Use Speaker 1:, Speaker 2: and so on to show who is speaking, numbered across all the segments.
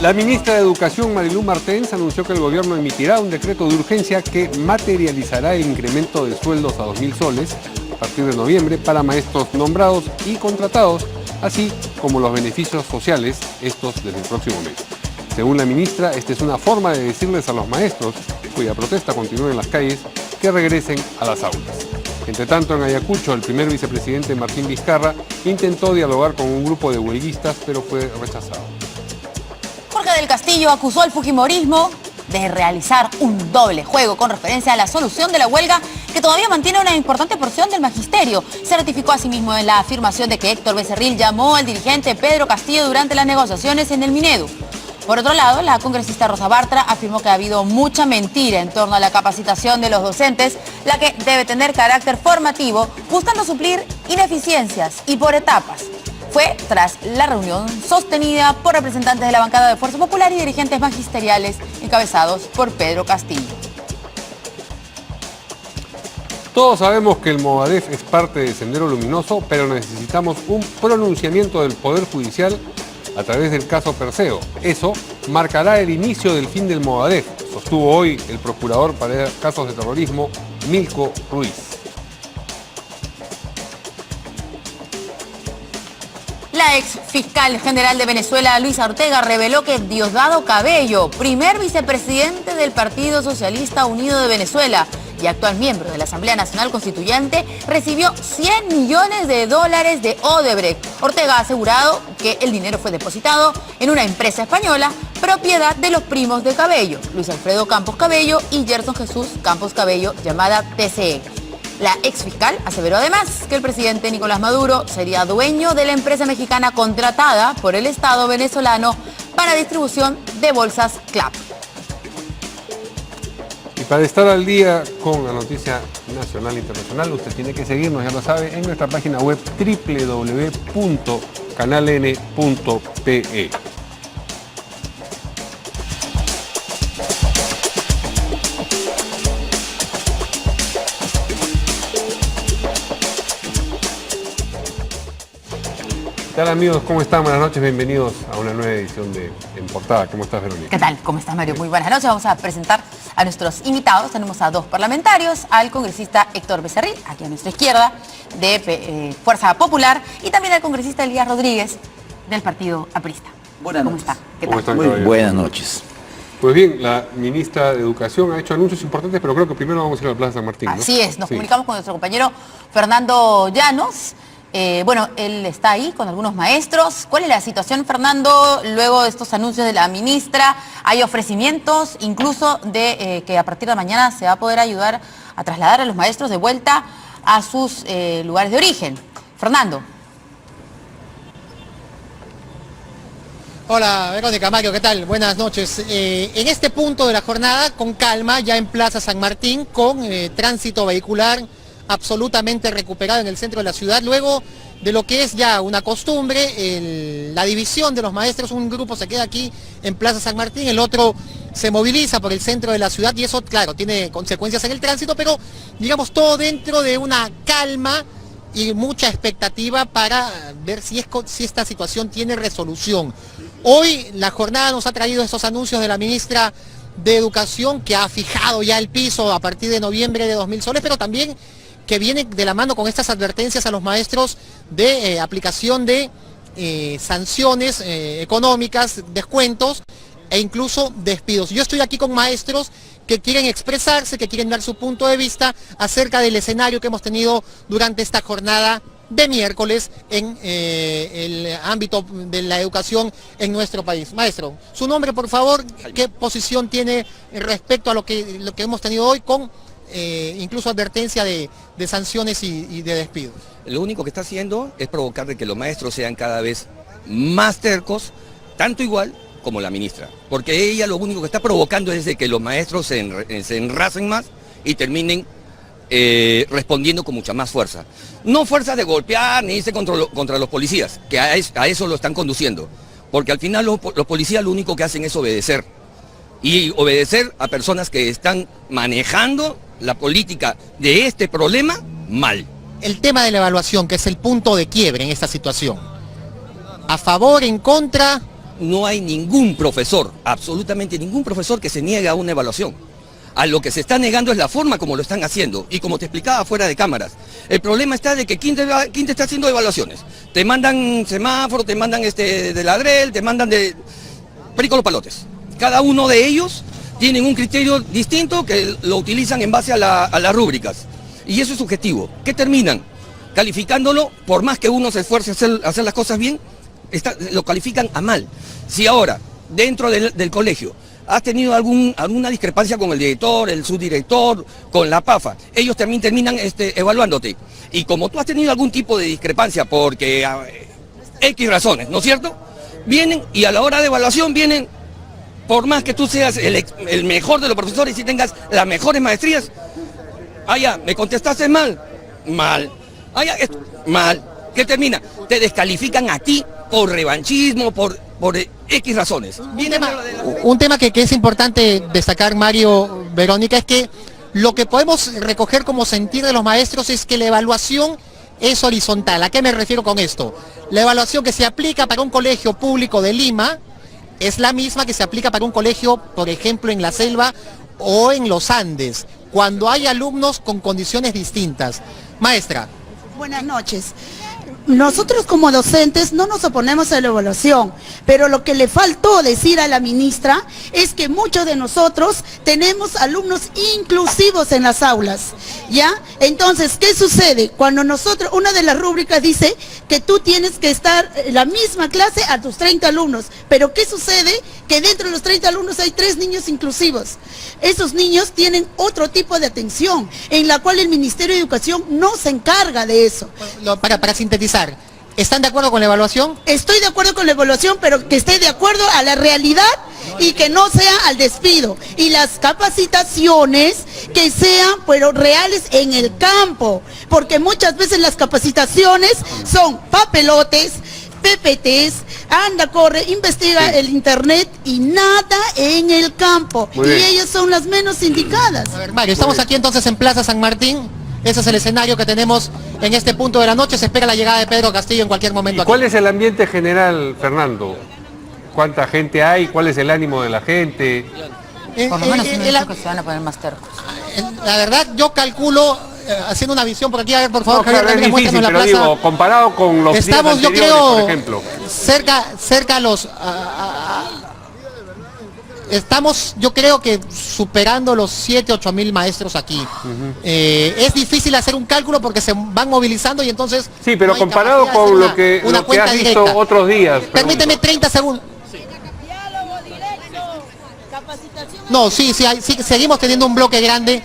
Speaker 1: La ministra de Educación, Marilú Martens, anunció que el gobierno emitirá un decreto de urgencia que materializará el incremento de sueldos a 2.000 soles a partir de noviembre para maestros nombrados y contratados, así como los beneficios sociales, estos desde el próximo mes. Según la ministra, esta es una forma de decirles a los maestros, cuya protesta continúa en las calles, que regresen a las aulas. Entre tanto, en Ayacucho, el primer vicepresidente Martín Vizcarra intentó dialogar con un grupo de huelguistas, pero fue rechazado.
Speaker 2: Jorge del Castillo acusó al fujimorismo de realizar un doble juego con referencia a la solución de la huelga que todavía mantiene una importante porción del magisterio. Se ratificó asimismo en la afirmación de que Héctor Becerril llamó al dirigente Pedro Castillo durante las negociaciones en el Minedu. Por otro lado, la congresista Rosa Bartra afirmó que ha habido mucha mentira en torno a la capacitación de los docentes, la que debe tener carácter formativo, buscando suplir ineficiencias y por etapas. Fue tras la reunión sostenida por representantes de la bancada de Fuerza Popular y dirigentes magisteriales encabezados por Pedro Castillo.
Speaker 1: Todos sabemos que el Movadef es parte de Sendero Luminoso, pero necesitamos un pronunciamiento del Poder Judicial a través del caso Perseo. Eso marcará el inicio del fin del Movadef, sostuvo hoy el procurador para casos de terrorismo, Milko Ruiz.
Speaker 2: La ex fiscal general de Venezuela, Luisa Ortega, reveló que Diosdado Cabello, primer vicepresidente del Partido Socialista Unido de Venezuela y actual miembro de la Asamblea Nacional Constituyente, recibió $100 millones de Odebrecht. Ortega ha asegurado que el dinero fue depositado en una empresa española propiedad de los primos de Cabello, Luis Alfredo Campos Cabello y Gerson Jesús Campos Cabello, llamada TCE. La exfiscal aseveró además que el presidente Nicolás Maduro sería dueño de la empresa mexicana contratada por el Estado venezolano para distribución de bolsas CLAP.
Speaker 1: Y para estar al día con la noticia nacional e internacional, usted tiene que seguirnos, ya lo sabe, en nuestra página web www.canaln.pe. ¿Qué tal, amigos? ¿Cómo están? Buenas noches, bienvenidos a una nueva edición de En Portada. ¿Cómo estás, Verónica?
Speaker 2: ¿Qué tal? ¿Cómo estás, Mario? Muy buenas noches. Vamos a presentar a nuestros invitados. Tenemos a dos parlamentarios, al congresista Héctor Becerril, aquí a nuestra izquierda, de Fuerza Popular, y también al congresista Elías Rodríguez, del Partido Aprista.
Speaker 3: Buenas
Speaker 2: ¿Cómo
Speaker 3: noches.
Speaker 2: está? ¿Qué
Speaker 1: ¿Cómo
Speaker 2: tal?
Speaker 1: están,
Speaker 3: Muy buenas noches.
Speaker 1: Pues bien, la ministra de Educación ha hecho anuncios importantes, pero creo que primero vamos a ir a la Plaza San Martín, ¿no?
Speaker 2: Así es, nos
Speaker 1: Sí.
Speaker 2: comunicamos con nuestro compañero Fernando Llanos. Bueno, él está ahí con algunos maestros. ¿Cuál es la situación, Fernando, luego de estos anuncios de la ministra? Hay ofrecimientos incluso de que a partir de mañana se va a poder ayudar a trasladar a los maestros de vuelta a sus lugares de origen. Fernando.
Speaker 4: Hola, Verónica, Mario, ¿qué tal? Buenas noches. En este punto de la jornada, con calma, ya en Plaza San Martín, con tránsito vehicular absolutamente recuperado en el centro de la ciudad, luego de lo que es ya una costumbre, la división de los maestros, un grupo se queda aquí en Plaza San Martín, el otro se moviliza por el centro de la ciudad y eso, claro, tiene consecuencias en el tránsito, pero digamos todo dentro de una calma y mucha expectativa para ver si esta situación tiene resolución. Hoy la jornada nos ha traído estos anuncios de la ministra de Educación, que ha fijado ya el piso a partir de noviembre de 2.000 soles, pero también que viene de la mano con estas advertencias a los maestros de aplicación de sanciones económicas, descuentos e incluso despidos. Yo estoy aquí con maestros que quieren expresarse, que quieren dar su punto de vista acerca del escenario que hemos tenido durante esta jornada de miércoles en el ámbito de la educación en nuestro país. Maestro, su nombre, por favor, ¿qué posición tiene respecto a lo que hemos tenido hoy con incluso advertencia de sanciones y de despidos?
Speaker 3: Lo único que está haciendo es provocar de que los maestros sean cada vez más tercos, tanto igual como la ministra. Porque ella lo único que está provocando es de que los maestros se enracen más y terminen respondiendo con mucha más fuerza. No fuerza de golpear ni irse contra los policías, que a eso lo están conduciendo. Porque al final los policías lo único que hacen es obedecer. Y obedecer a personas que están manejando la política de este problema mal.
Speaker 4: El tema de la evaluación, que es el punto de quiebre en esta situación. ¿A favor, en contra?
Speaker 3: no hay ningún profesor, absolutamente ningún profesor que se niegue a una evaluación. A lo que se está negando es la forma como lo están haciendo. Y como te explicaba fuera de cámaras, el problema está de que ¿quién te está haciendo evaluaciones? Te mandan semáforo, te mandan de ladrel, te mandan de perico los palotes. Cada uno de ellos tienen un criterio distinto que lo utilizan en base a las rúbricas. Y eso es subjetivo. ¿Qué terminan? Calificándolo, por más que uno se esfuerce a hacer las cosas bien, lo califican a mal. Si ahora, dentro del colegio, has tenido alguna discrepancia con el director, el subdirector, con la PAFA, ellos también terminan evaluándote. Y como tú has tenido algún tipo de discrepancia porque X razones, ¿no es cierto? Vienen y a la hora de evaluación vienen, por más que tú seas el mejor de los profesores y tengas las mejores maestrías, ya, me contestaste mal, ya, mal. ¿Qué termina? Te descalifican a ti por revanchismo, por X razones.
Speaker 4: Un tema que es importante destacar, Mario, Verónica, es que lo que podemos recoger como sentir de los maestros es que la evaluación es horizontal. ¿A qué me refiero con esto? La evaluación que se aplica para un colegio público de Lima es la misma que se aplica para un colegio, por ejemplo, en la selva o en los Andes, cuando hay alumnos con condiciones distintas. Maestra.
Speaker 5: Buenas noches. Nosotros como docentes no nos oponemos a la evaluación, pero lo que le faltó decir a la ministra es que muchos de nosotros tenemos alumnos inclusivos en las aulas, ¿ya? Entonces, ¿qué sucede? Cuando una de las rúbricas dice que tú tienes que estar en la misma clase a tus 30 alumnos, pero ¿qué sucede? Que dentro de los 30 alumnos hay 3 niños inclusivos. Esos niños tienen otro tipo de atención, en la cual el Ministerio de Educación no se encarga de eso.
Speaker 4: Para sintetizar, ¿están de acuerdo con la evaluación?
Speaker 5: Estoy de acuerdo con la evaluación, pero que esté de acuerdo a la realidad y que no sea al despido. Y las capacitaciones que sean, pero reales en el campo, porque muchas veces las capacitaciones son papelotes, PPTs, anda, corre, investiga el internet y nada en el campo. Y ellas son las menos indicadas.
Speaker 4: A ver, Mario, estamos aquí entonces en Plaza San Martín. Ese es el escenario que tenemos en este punto de la noche. Se espera la llegada de Pedro Castillo en cualquier momento.
Speaker 1: ¿Y cuál es el ambiente general, Fernando? ¿Cuánta gente hay? ¿Cuál es el ánimo de la gente?
Speaker 2: Por lo menos me dijo que se van a poner más tercos.
Speaker 4: La verdad, yo calculo, haciendo una visión por aquí, a ver, por favor,
Speaker 1: No, claro,
Speaker 4: Javier,
Speaker 1: es difícil, pero digo, comparado con los días
Speaker 4: estamos, yo
Speaker 1: anteriores,
Speaker 4: creo,
Speaker 1: por ejemplo.
Speaker 4: cerca a los... estamos, yo creo que superando los 7-8 mil maestros aquí. Es difícil hacer un cálculo porque se van movilizando y entonces...
Speaker 1: Sí, pero
Speaker 4: no hay
Speaker 1: comparado
Speaker 4: capacidad de
Speaker 1: con
Speaker 4: hacer
Speaker 1: lo que
Speaker 4: cuenta
Speaker 1: has visto
Speaker 4: directa.
Speaker 1: otros días.
Speaker 4: Permíteme 30 segundos. No, sí, seguimos teniendo un bloque grande.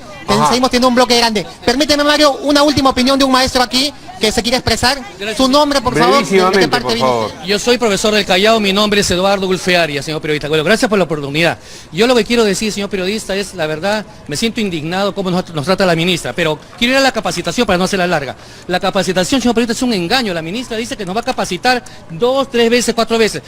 Speaker 4: Seguimos teniendo un bloque grande. Permíteme, Mario, una última opinión de un maestro aquí que se quiere expresar. Su nombre, por favor. ¿De qué parte viene?
Speaker 6: Yo soy profesor del Callao, mi nombre es Eduardo Gulfe Arias, señor periodista. Bueno, gracias por la oportunidad. Yo lo que quiero decir, señor periodista, es la verdad, me siento indignado cómo nos trata la ministra, pero quiero ir a la capacitación para no hacerla larga. La capacitación, señor periodista, es un engaño. La ministra dice que nos va a capacitar 2, 3 veces, 4 veces.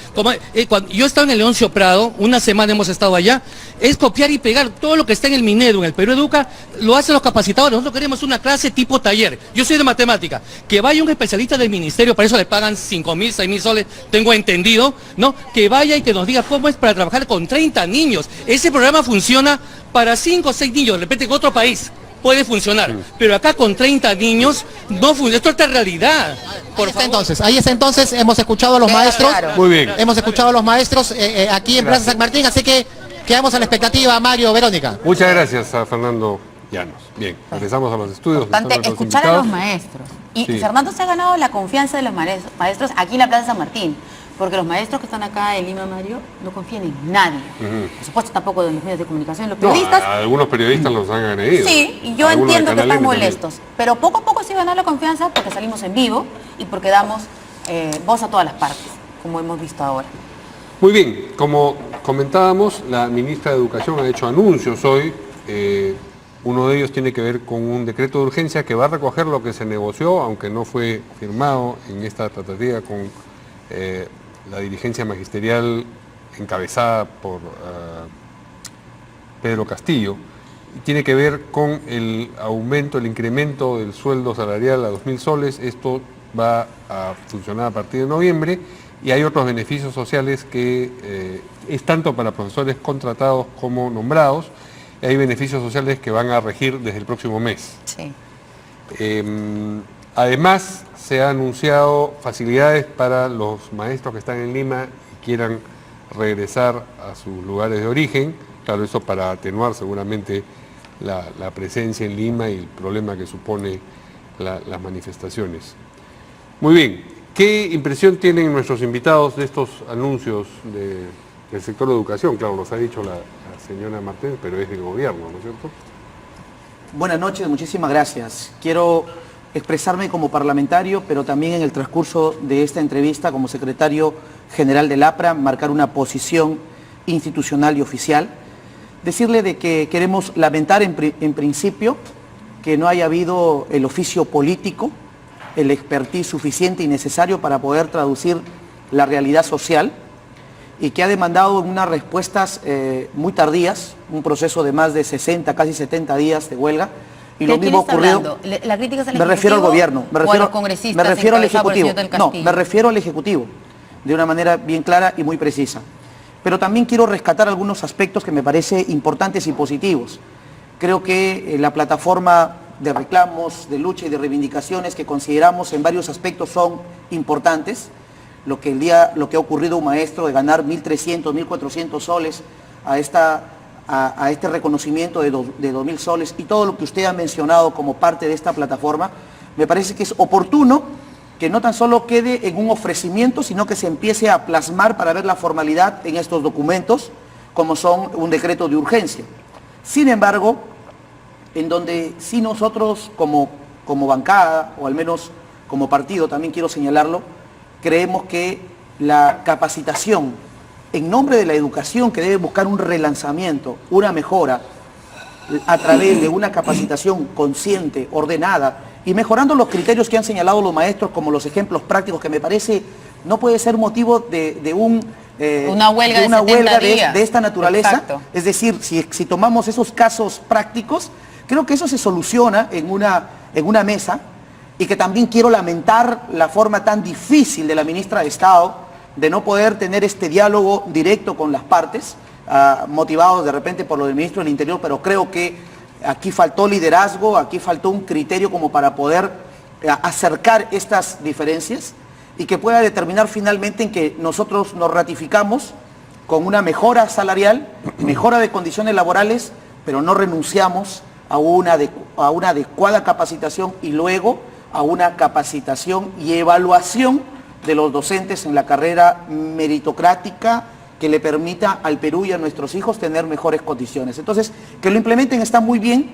Speaker 6: Cuando yo he estado en el Leoncio Prado, una semana hemos estado allá, es copiar y pegar todo lo que está en el Minedu, en el Perú Educa, lo hacen los capacitadores. Nosotros queremos una clase tipo taller. Yo soy de matemática. Que vaya un especialista del ministerio, para eso le pagan 5.000, 6.000 soles, tengo entendido, ¿no? Que vaya y que nos diga cómo es para trabajar con 30 niños. Ese programa funciona para 5 o 6 niños, de repente en otro país puede funcionar, pero acá con 30 niños no funciona. Esto es otra realidad.
Speaker 4: Ahí está entonces, hemos escuchado a los maestros.
Speaker 2: Claro.
Speaker 1: Muy bien.
Speaker 4: Hemos escuchado a los maestros aquí en Plaza San Martín, así que quedamos a la expectativa, Mario, Verónica.
Speaker 1: Muchas gracias a Fernando Llanos. Bien, regresamos a los estudios.
Speaker 2: Importante escuchar a los maestros. Y Fernando se ha ganado la confianza de los maestros aquí en la Plaza San Martín, porque los maestros que están acá en Lima, Mario, no confían en nadie. Por supuesto tampoco en los medios de comunicación, los periodistas.
Speaker 1: Algunos periodistas los han agredido.
Speaker 2: Sí, y yo entiendo que están molestos, pero poco a poco se ganó la confianza porque salimos en vivo y porque damos voz a todas las partes, como hemos visto ahora.
Speaker 1: Muy bien, como comentábamos, la ministra de Educación ha hecho anuncios hoy. Uno de ellos tiene que ver con un decreto de urgencia que va a recoger lo que se negoció, aunque no fue firmado en esta tratativa con la dirigencia magisterial encabezada por Pedro Castillo. Y tiene que ver con el aumento, el incremento del sueldo salarial a 2.000 soles. Esto va a funcionar a partir de noviembre, y hay otros beneficios sociales que es tanto para profesores contratados como nombrados, y hay beneficios sociales que van a regir desde el próximo mes.
Speaker 2: Sí.
Speaker 1: Además, se han anunciado facilidades para los maestros que están en Lima y quieran regresar a sus lugares de origen. Claro, eso para atenuar seguramente la presencia en Lima y el problema que supone las manifestaciones. Muy bien, ¿qué impresión tienen nuestros invitados de estos anuncios del sector de educación? Claro, nos ha dicho la señora Martens, pero es del gobierno, ¿no es cierto?
Speaker 7: Buenas noches, muchísimas gracias. Quiero expresarme como parlamentario, pero también en el transcurso de esta entrevista como secretario general del APRA, marcar una posición institucional y oficial. Decirle de que queremos lamentar en principio que no haya habido el oficio político, el expertise suficiente y necesario para poder traducir la realidad social, y que ha demandado unas respuestas muy tardías, un proceso de más de 60, casi 70 días de huelga. Y lo mismo ocurrió.
Speaker 2: ¿La crítica es al
Speaker 7: me refiero al gobierno,
Speaker 2: o a los congresistas?
Speaker 7: me refiero al
Speaker 2: encabezados por el
Speaker 7: Ejecutivo.
Speaker 2: señor del
Speaker 7: No,
Speaker 2: Castillo?
Speaker 7: me refiero al Ejecutivo, de una manera bien clara y muy precisa. Pero también quiero rescatar algunos aspectos que me parecen importantes y positivos. Creo que la plataforma de reclamos, de lucha y de reivindicaciones que consideramos en varios aspectos son importantes. Lo que ha ocurrido a un maestro de ganar 1.300, 1.400 soles a este reconocimiento de 2.000 soles y todo lo que usted ha mencionado como parte de esta plataforma, me parece que es oportuno que no tan solo quede en un ofrecimiento, sino que se empiece a plasmar para ver la formalidad en estos documentos, como son un decreto de urgencia. Sin embargo, en donde sí nosotros como bancada, o al menos como partido, también quiero señalarlo, creemos que la capacitación en nombre de la educación, que debe buscar un relanzamiento, una mejora, a través de una capacitación consciente, ordenada, y mejorando los criterios que han señalado los maestros, como los ejemplos prácticos, que me parece no puede ser motivo de
Speaker 2: una huelga
Speaker 7: de esta naturaleza.
Speaker 2: Exacto.
Speaker 7: Es decir, si tomamos esos casos prácticos, creo que eso se soluciona en una mesa, y que también quiero lamentar la forma tan difícil de la ministra de Estado de no poder tener este diálogo directo con las partes, motivados de repente por lo del ministro del Interior, pero creo que aquí faltó liderazgo, aquí faltó un criterio como para poder acercar estas diferencias y que pueda determinar finalmente en que nosotros nos ratificamos con una mejora salarial, mejora de condiciones laborales, pero no renunciamos a una adecuada capacitación y luego a una capacitación y evaluación de los docentes en la carrera meritocrática que le permita al Perú y a nuestros hijos tener mejores condiciones. Entonces, que lo implementen está muy bien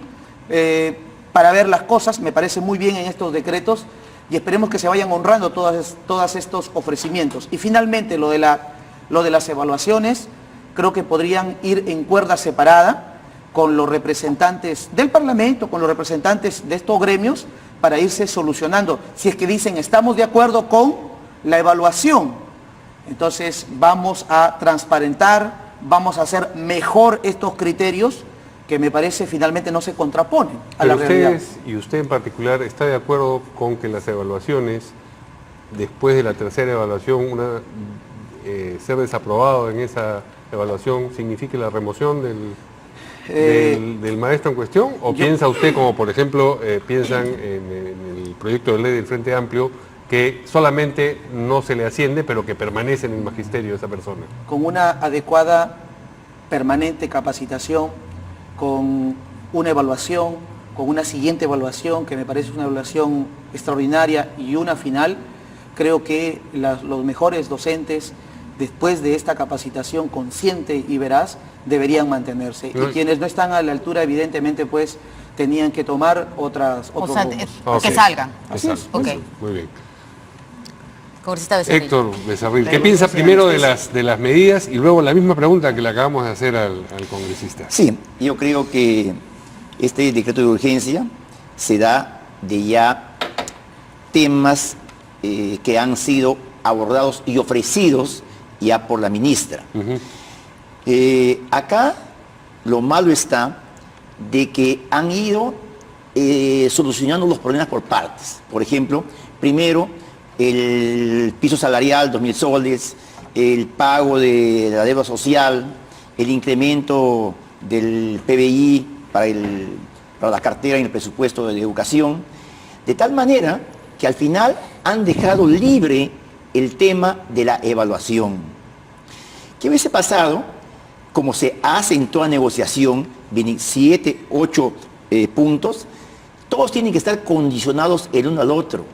Speaker 7: para ver las cosas, me parece muy bien en estos decretos, y esperemos que se vayan honrando todos estos ofrecimientos. Y finalmente, lo de las evaluaciones, creo que podrían ir en cuerda separada con los representantes del Parlamento, con los representantes de estos gremios, para irse solucionando. Si es que dicen, estamos de acuerdo con la evaluación, entonces vamos a transparentar, vamos a hacer mejor estos criterios que me parece finalmente no se contraponen a la realidad.
Speaker 1: Y usted en particular, ¿está de acuerdo con que las evaluaciones, después de la tercera evaluación, ser desaprobado en esa evaluación signifique la remoción del maestro en cuestión? ¿O piensa usted, como por ejemplo piensan en el proyecto de ley del Frente Amplio, que solamente no se le asciende, pero que permanece en el magisterio esa persona?
Speaker 7: Con una adecuada, permanente capacitación, con una evaluación, con una siguiente evaluación, que me parece una evaluación extraordinaria, y una final, creo que los mejores docentes, después de esta capacitación consciente y veraz, deberían mantenerse. Y quienes no están a la altura, evidentemente, pues, tenían que tomar otros rumbos.
Speaker 2: Que salgan.
Speaker 7: Así es.
Speaker 2: Okay.
Speaker 1: Muy bien.
Speaker 2: Congresista Becerril.
Speaker 1: Héctor Becerril, ¿qué piensa primero de las medidas y luego la misma pregunta que le acabamos de hacer al congresista?
Speaker 8: Sí, yo creo que este decreto de urgencia se da de ya temas que han sido abordados y ofrecidos ya por la ministra. Acá lo malo está de que han ido solucionando los problemas por partes. Por ejemplo, primero el piso salarial, 2.000 soles, el pago de la deuda social, el incremento del PBI para la cartera en el presupuesto de educación, de tal manera que al final han dejado libre el tema de la evaluación. ¿Qué hubiese pasado? Como se hace en toda negociación, vienen 7, 8 puntos, todos tienen que estar condicionados el uno al otro.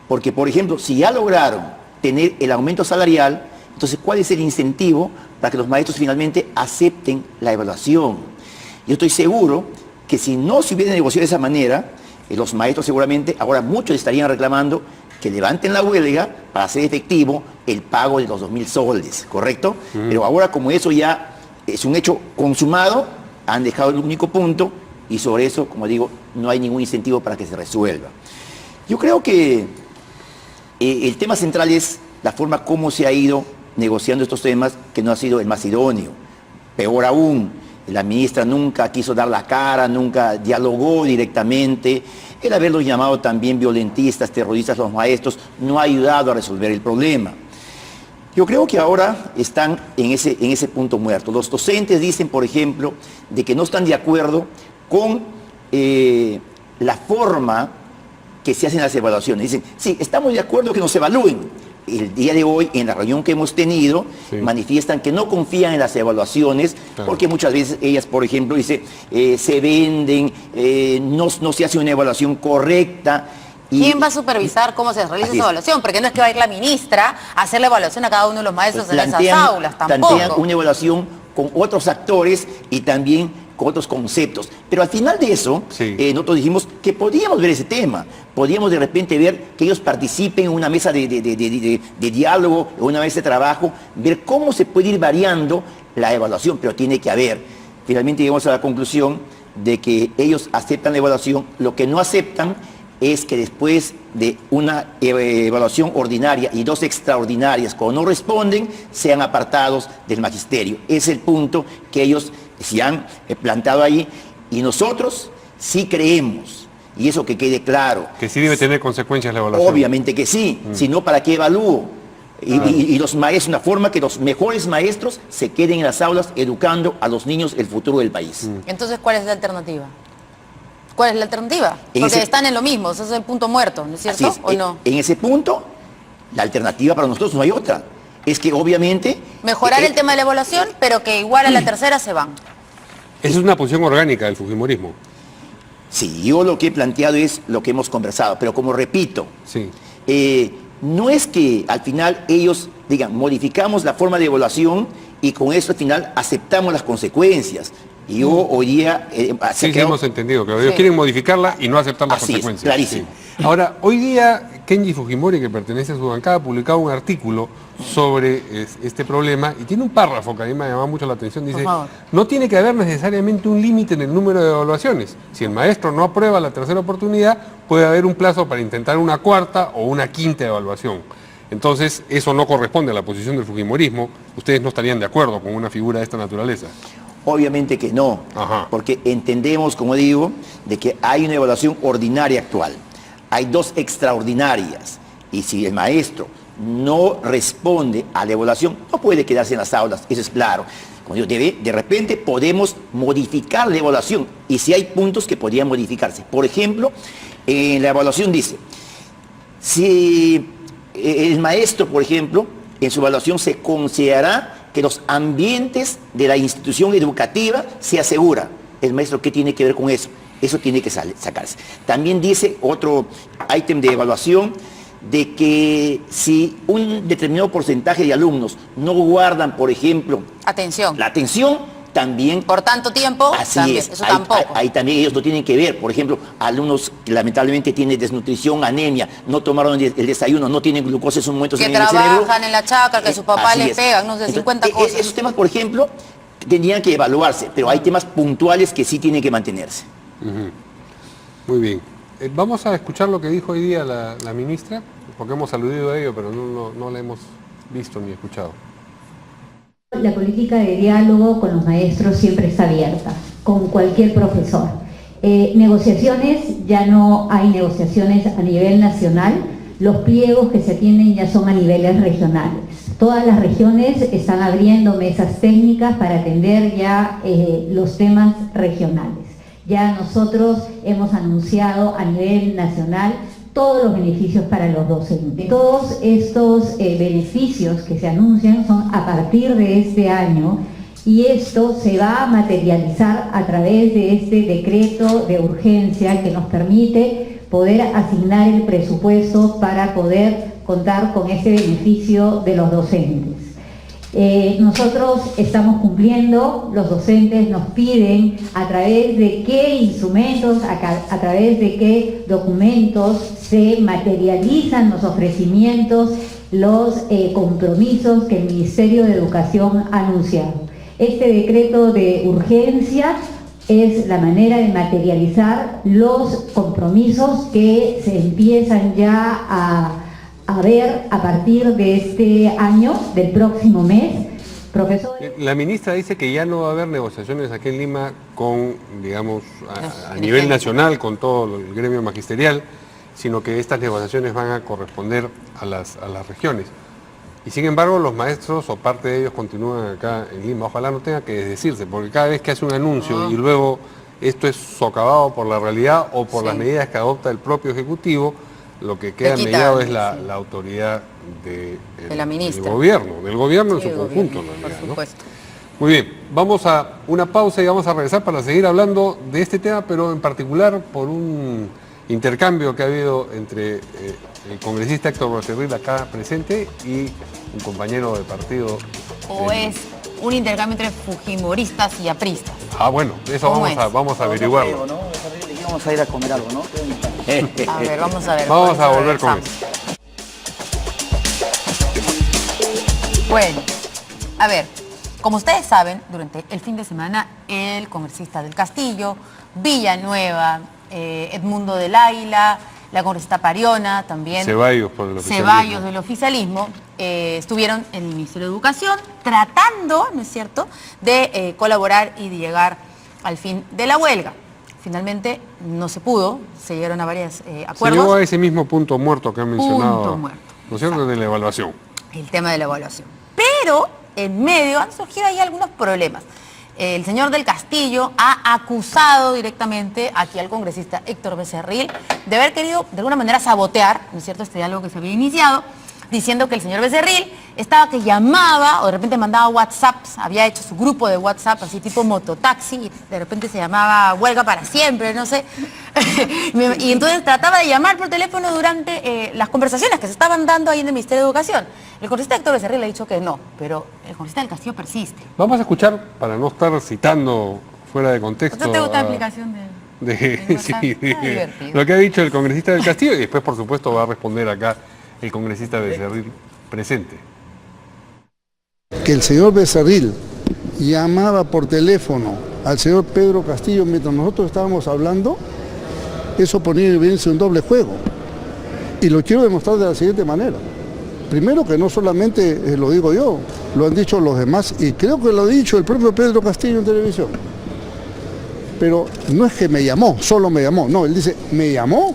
Speaker 8: Porque, por ejemplo, si ya lograron tener el aumento salarial, entonces, ¿cuál es el incentivo para que los maestros finalmente acepten la evaluación? Yo estoy seguro que si no se hubiera negociado de esa manera, los maestros seguramente, ahora muchos estarían reclamando que levanten la huelga para hacer efectivo el pago de los 2.000 soles, ¿correcto? Pero ahora, como eso ya es un hecho consumado, han dejado el único punto y sobre eso, como digo, no hay ningún incentivo para que se resuelva. Yo creo que el tema central es la forma como se ha ido negociando estos temas, que no ha sido el más idóneo. Peor aún, la ministra nunca quiso dar la cara, nunca dialogó directamente. El haberlos llamado también violentistas, terroristas, los maestros, no ha ayudado a resolver el problema. Yo creo que ahora están en ese punto muerto. Los docentes dicen, por ejemplo, de que no están de acuerdo con la forma que se hacen las evaluaciones. Dicen, sí, estamos de acuerdo que nos evalúen. El día de hoy, en la reunión que hemos tenido, sí, manifiestan que no confían en las evaluaciones, claro, porque muchas veces ellas, por ejemplo, se venden, no se hace una evaluación correcta.
Speaker 2: ¿Quién va a supervisar cómo se realiza esa evaluación? Porque no es que va a ir la ministra a hacer la evaluación a cada uno de los maestros en esas aulas, tampoco.
Speaker 8: Plantean una evaluación con otros actores y también con otros conceptos. Pero al final de eso, sí, nosotros dijimos que podíamos ver ese tema. Podíamos de repente ver que ellos participen en una mesa de diálogo, en una mesa de trabajo, ver cómo se puede ir variando la evaluación, pero tiene que haber. Finalmente llegamos a la conclusión de que ellos aceptan la evaluación, lo que no aceptan es que después de una evaluación ordinaria y 2 extraordinarias, cuando no responden, sean apartados del magisterio. Es el punto que ellos se han planteado ahí, y nosotros sí creemos, y eso que quede claro.
Speaker 1: Que sí debe tener consecuencias la evaluación.
Speaker 8: Obviamente que sí, si no, ¿para qué evalúo? Y los maestros, una forma que los mejores maestros se queden en las aulas educando a los niños el futuro del país.
Speaker 2: Entonces, ¿cuál es la alternativa? ¿Cuál es la alternativa? Porque están en lo mismo, ese es el punto muerto, ¿no es cierto? ¿O no?
Speaker 8: En ese punto, la alternativa para nosotros no hay otra. Es que obviamente...
Speaker 2: Mejorar el tema de la evaluación, pero que igual a la tercera se van.
Speaker 1: Esa es una posición orgánica del fujimorismo.
Speaker 8: Sí, yo lo que he planteado es lo que hemos conversado, pero como repito, sí, no es que al final ellos digan, modificamos la forma de evaluación y con eso al final aceptamos las consecuencias. Y yo hoy día...
Speaker 1: sí, hemos entendido, que ellos quieren modificarla y no aceptar las consecuencias.
Speaker 8: Es, clarísimo.
Speaker 1: Sí. Ahora, hoy día Kenji Fujimori, que pertenece a su bancada, ha publicado un artículo sobre este problema y tiene un párrafo que a mí me ha llamado mucho la atención. Dice, no tiene que haber necesariamente un límite en el número de evaluaciones. Si el maestro no aprueba la tercera oportunidad, puede haber un plazo para intentar una cuarta o una quinta evaluación. Entonces, eso no corresponde a la posición del fujimorismo. Ustedes no estarían de acuerdo con una figura de esta naturaleza.
Speaker 8: Obviamente que no, porque entendemos, como digo, de que hay una evaluación ordinaria actual, hay 2 extraordinarias, y si el maestro no responde a la evaluación, no puede quedarse en las aulas, eso es claro. Como digo, de repente podemos modificar la evaluación, y si hay puntos que podrían modificarse. Por ejemplo, en la evaluación dice, si el maestro, por ejemplo, en su evaluación se considerará que los ambientes de la institución educativa se asegura. El maestro, ¿qué tiene que ver con eso? Eso tiene que sacarse. También dice otro ítem de evaluación de que si un determinado porcentaje de alumnos no guardan, por ejemplo, la atención, también...
Speaker 2: Por tanto tiempo,
Speaker 8: así
Speaker 2: también,
Speaker 8: es,
Speaker 2: eso tampoco.
Speaker 8: Ahí también ellos no tienen que ver. Por ejemplo, alumnos que lamentablemente tienen desnutrición, anemia, no tomaron el desayuno, no tienen glucosa en sus momentos en el cerebro.
Speaker 2: Que trabajan en la chacra, que sus papás les pegan, no sé, 50 cosas.
Speaker 8: Esos temas, por ejemplo, tendrían que evaluarse, pero hay temas puntuales que sí tienen que mantenerse.
Speaker 1: Muy bien. Vamos a escuchar lo que dijo hoy día la ministra, porque hemos aludido a ello, pero no la hemos visto ni escuchado.
Speaker 9: La política de diálogo con los maestros siempre está abierta, con cualquier profesor. Negociaciones, ya no hay negociaciones a nivel nacional, los pliegos que se atienden ya son a niveles regionales. Todas las regiones están abriendo mesas técnicas para atender ya los temas regionales. Ya nosotros hemos anunciado a nivel nacional todos los beneficios para los docentes. Todos estos beneficios que se anuncian son a partir de este año y esto se va a materializar a través de este decreto de urgencia que nos permite poder asignar el presupuesto para poder contar con este beneficio de los docentes. Nosotros estamos cumpliendo, los docentes nos piden a través de qué instrumentos, a través de qué documentos se materializan los ofrecimientos, los compromisos que el Ministerio de Educación ha anunciado. Este decreto de urgencia es la manera de materializar los compromisos que se empiezan ya a ver a partir de este año, del próximo mes. Profesor.
Speaker 1: La ministra dice que ya no va a haber negociaciones aquí en Lima con, digamos, a nivel nacional, con todo el gremio magisterial, sino que estas negociaciones van a corresponder a las regiones. Y sin embargo, los maestros o parte de ellos continúan acá en Lima. Ojalá no tenga que desdecirse, porque cada vez que hace un anuncio y luego esto es socavado por la realidad o por las medidas que adopta el propio Ejecutivo, lo que queda mediado es la autoridad de la ministra. Del gobierno en su conjunto, en realidad, por supuesto. ¿No? Muy bien, vamos a una pausa y vamos a regresar para seguir hablando de este tema, pero en particular por un intercambio que ha habido entre el congresista Héctor Becerril acá presente y un compañero de partido.
Speaker 2: ¿O es un intercambio entre fujimoristas y apristas?
Speaker 1: Ah, bueno, eso vamos a averiguarlo.
Speaker 7: ¿No? Vamos a ir a comer algo, ¿no?
Speaker 2: A ver, vamos a ver.
Speaker 1: Vamos a volver con eso.
Speaker 2: Bueno, a ver, como ustedes saben, durante el fin de semana, el congresista del Castillo, Villanueva, Edmundo del Águila, la congresista Pariona, también
Speaker 1: Ceballos
Speaker 2: del oficialismo, estuvieron en el Ministerio de Educación tratando, ¿no es cierto?, de colaborar y de llegar al fin de la huelga. Finalmente no se pudo, se llegaron a varios acuerdos.
Speaker 1: Se llegó a ese mismo punto muerto que han mencionado,
Speaker 2: punto muerto,
Speaker 1: ¿no es cierto?, de la evaluación.
Speaker 2: El tema de la evaluación. Pero en medio han surgido ahí algunos problemas. El señor del Castillo ha acusado directamente aquí al congresista Héctor Becerril de haber querido de alguna manera sabotear, ¿no es cierto?, este diálogo que se había iniciado, diciendo que el señor Becerril estaba que llamaba o de repente mandaba WhatsApps, había hecho su grupo de WhatsApp así tipo mototaxi, y de repente se llamaba Huelga para Siempre, no sé, y entonces trataba de llamar por teléfono durante las conversaciones que se estaban dando ahí en el Ministerio de Educación. El congresista Héctor Becerril le ha dicho que no, pero el congresista del Castillo persiste.
Speaker 1: Vamos a escuchar, para no estar citando fuera de contexto.
Speaker 2: ¿No te gusta la explicación
Speaker 1: de lo que ha dicho el congresista del Castillo? Y después, por supuesto, va a responder acá el congresista Becerril presente.
Speaker 10: Que el señor Becerril llamaba por teléfono al señor Pedro Castillo mientras nosotros estábamos hablando, eso ponía en evidencia un doble juego. Y lo quiero demostrar de la siguiente manera. Primero, que no solamente lo digo yo, lo han dicho los demás, y creo que lo ha dicho el propio Pedro Castillo en televisión. Pero no es que me llamó, solo me llamó, no, él dice, me llamó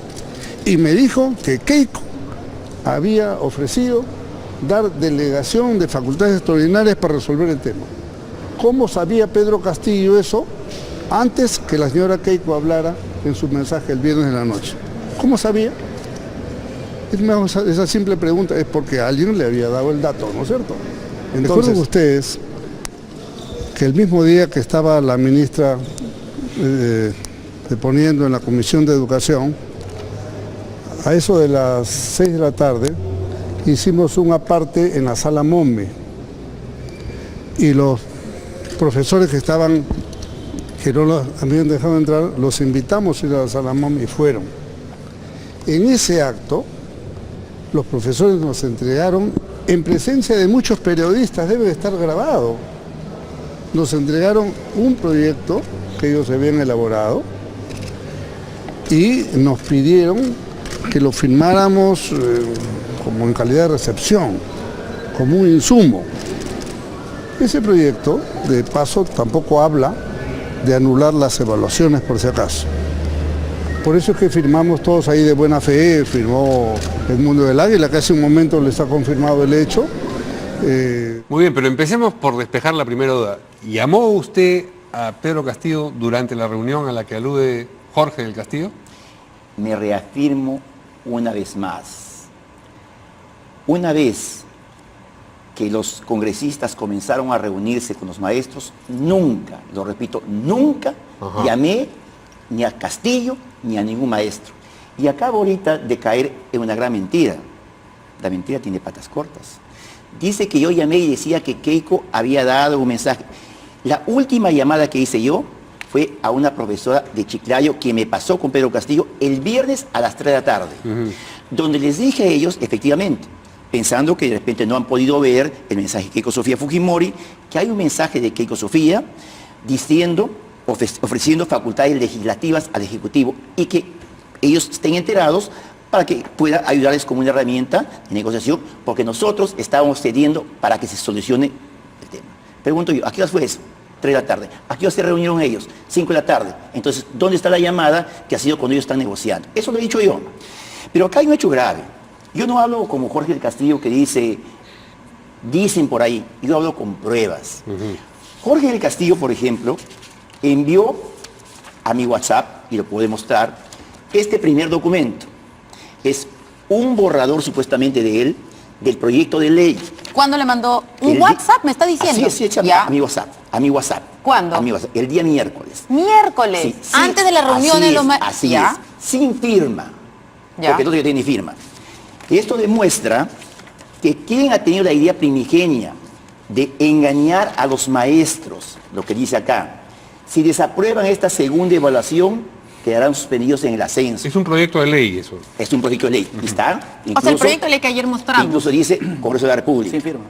Speaker 10: y me dijo que Keiko había ofrecido dar delegación de facultades extraordinarias para resolver el tema. ¿Cómo sabía Pedro Castillo eso antes que la señora Keiko hablara en su mensaje el viernes de la noche? ¿Cómo sabía? Esa simple pregunta es porque alguien le había dado el dato, ¿no es cierto? Recuerden ustedes que el mismo día que estaba la ministra deponiendo en la Comisión de Educación, a eso de las 6 de la tarde, hicimos una parte en la sala Mombe y los profesores que no los habían dejado entrar, los invitamos a ir a la sala Mombe y fueron. En ese acto, los profesores nos entregaron, en presencia de muchos periodistas, debe estar grabado, nos entregaron un proyecto que ellos habían elaborado y nos pidieron que lo firmáramos como en calidad de recepción, como un insumo. Ese proyecto, de paso, tampoco habla de anular las evaluaciones por si acaso. Por eso es que firmamos todos ahí de buena fe, firmó el Mundo del Águila, que hace un momento les ha confirmado el hecho.
Speaker 1: Muy bien, pero empecemos por despejar la primera duda. ¿Llamó usted a Pedro Castillo durante la reunión a la que alude Jorge del Castillo?
Speaker 8: Me reafirmo una vez más. Una vez que los congresistas comenzaron a reunirse con los maestros, nunca, lo repito, nunca llamé ni a Castillo ni a ningún maestro. Y acabo ahorita de caer en una gran mentira. La mentira tiene patas cortas. Dice que yo llamé y decía que Keiko había dado un mensaje. La última llamada que hice yo fue a una profesora de Chiclayo que me pasó con Pedro Castillo el viernes a las 3 de la tarde, donde les dije a ellos, efectivamente, pensando que de repente no han podido ver el mensaje de Keiko Sofía Fujimori, que hay un mensaje de Keiko Sofía diciendo, ofreciendo facultades legislativas al Ejecutivo y que ellos estén enterados para que pueda ayudarles como una herramienta de negociación, porque nosotros estábamos cediendo para que se solucione el tema. Pregunto yo, ¿a qué hora fue eso? 3 de la tarde. ¿A qué hora se reunieron ellos? 5 de la tarde. Entonces, ¿dónde está la llamada que ha sido cuando ellos están negociando? Eso lo he dicho yo. Pero acá hay un hecho grave. Yo no hablo como Jorge del Castillo que dicen por ahí, yo hablo con pruebas. Jorge del Castillo, por ejemplo, envió a mi WhatsApp, y lo puedo demostrar, este primer documento. Es un borrador supuestamente de él, del proyecto de ley.
Speaker 2: ¿Cuándo le mandó? ¿Un WhatsApp me está diciendo?
Speaker 8: Sí, a mi WhatsApp.
Speaker 2: ¿Cuándo?
Speaker 8: A mi WhatsApp, el día miércoles.
Speaker 2: Miércoles,
Speaker 8: Sí, sí,
Speaker 2: antes de la reunión de los maestros.
Speaker 8: Así es, sin firma, porque no tiene firma. Esto demuestra que quien ha tenido la idea primigenia de engañar a los maestros, lo que dice acá, si desaprueban esta segunda evaluación, quedarán suspendidos en el ascenso.
Speaker 1: Es un proyecto de ley eso.
Speaker 8: Es un proyecto de ley. Está, incluso,
Speaker 2: O sea, el proyecto de ley que ayer mostramos.
Speaker 8: Incluso dice Congreso de la República.
Speaker 7: Sin firma.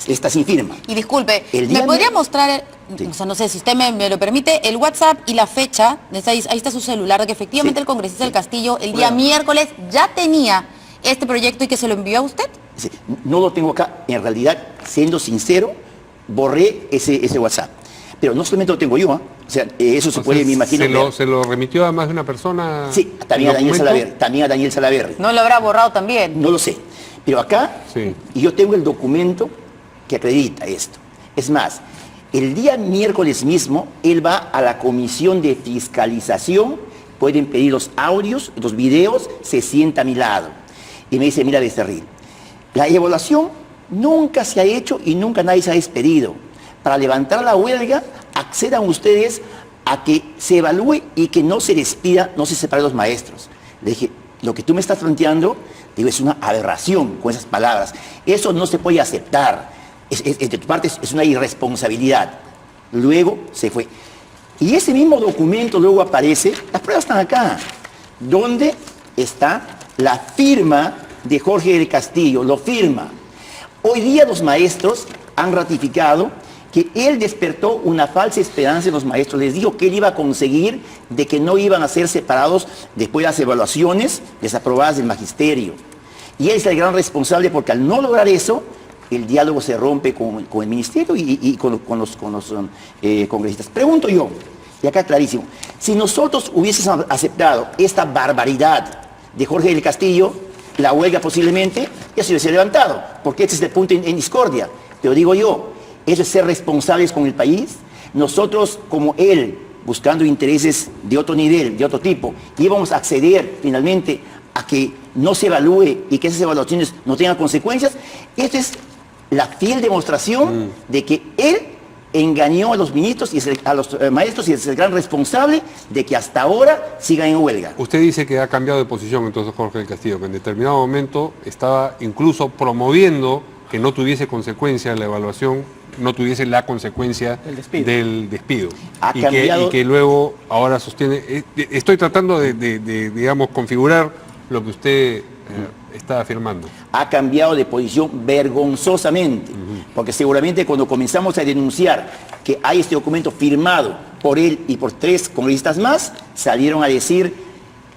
Speaker 8: Está sin firma.
Speaker 2: Y disculpe,
Speaker 8: El
Speaker 2: ¿me
Speaker 8: día
Speaker 2: podría mostrar,
Speaker 8: Sí.
Speaker 2: o sea, no sé si usted me lo permite, el WhatsApp y la fecha? Ahí está su celular, de que efectivamente el congresista del Castillo el día miércoles ya tenía este proyecto y que se lo envió a usted.
Speaker 8: Sí, no lo tengo acá. En realidad, siendo sincero, borré ese WhatsApp. Pero no solamente lo tengo yo, O sea, eso se puede, me imagino.
Speaker 1: ¿Se lo remitió a más de una persona?
Speaker 8: Sí, también a Daniel Salaverry.
Speaker 2: ¿No lo habrá borrado también?
Speaker 8: No lo sé. Pero acá, y yo tengo el documento que acredita esto. Es más, el día miércoles mismo, él va a la comisión de fiscalización, pueden pedir los audios, los videos, se sienta a mi lado. Y me dice, mira, Becerril, la evaluación nunca se ha hecho y nunca nadie se ha despedido. Para levantar la huelga, accedan ustedes a que se evalúe y que no se despida, no se separe los maestros. Le dije, lo que tú me estás planteando, digo, es una aberración con esas palabras. Eso no se puede aceptar. De tu parte es una irresponsabilidad. Luego se fue. Y ese mismo documento luego aparece, las pruebas están acá, donde está la firma de Jorge del Castillo, lo firma. Hoy día los maestros han ratificado que él despertó una falsa esperanza en los maestros. Les dijo que él iba a conseguir de que no iban a ser separados después de las evaluaciones desaprobadas del magisterio. Y él es el gran responsable porque al no lograr eso, el diálogo se rompe con el ministerio y con los congresistas. Pregunto yo, y acá clarísimo, si nosotros hubiésemos aceptado esta barbaridad de Jorge del Castillo, la huelga posiblemente ya se hubiese levantado, porque este es el punto en discordia. Pero digo yo, eso es ser responsables con el país. Nosotros, como él, buscando intereses de otro nivel, de otro tipo, íbamos a acceder finalmente a que no se evalúe y que esas evaluaciones no tengan consecuencias. Esta es la fiel demostración de que él engañó a los ministros y a los maestros y es el gran responsable de que hasta ahora sigan en huelga.
Speaker 1: Usted dice que ha cambiado de posición entonces Jorge del Castillo, que en determinado momento estaba incluso promoviendo que no tuviese consecuencia la evaluación, no tuviese la consecuencia del despido. Y que luego ahora sostiene. Estoy tratando de digamos, configurar lo que usted está afirmando.
Speaker 8: Ha cambiado de posición vergonzosamente, porque seguramente cuando comenzamos a denunciar que hay este documento firmado por él y por 3 congresistas más, salieron a decir,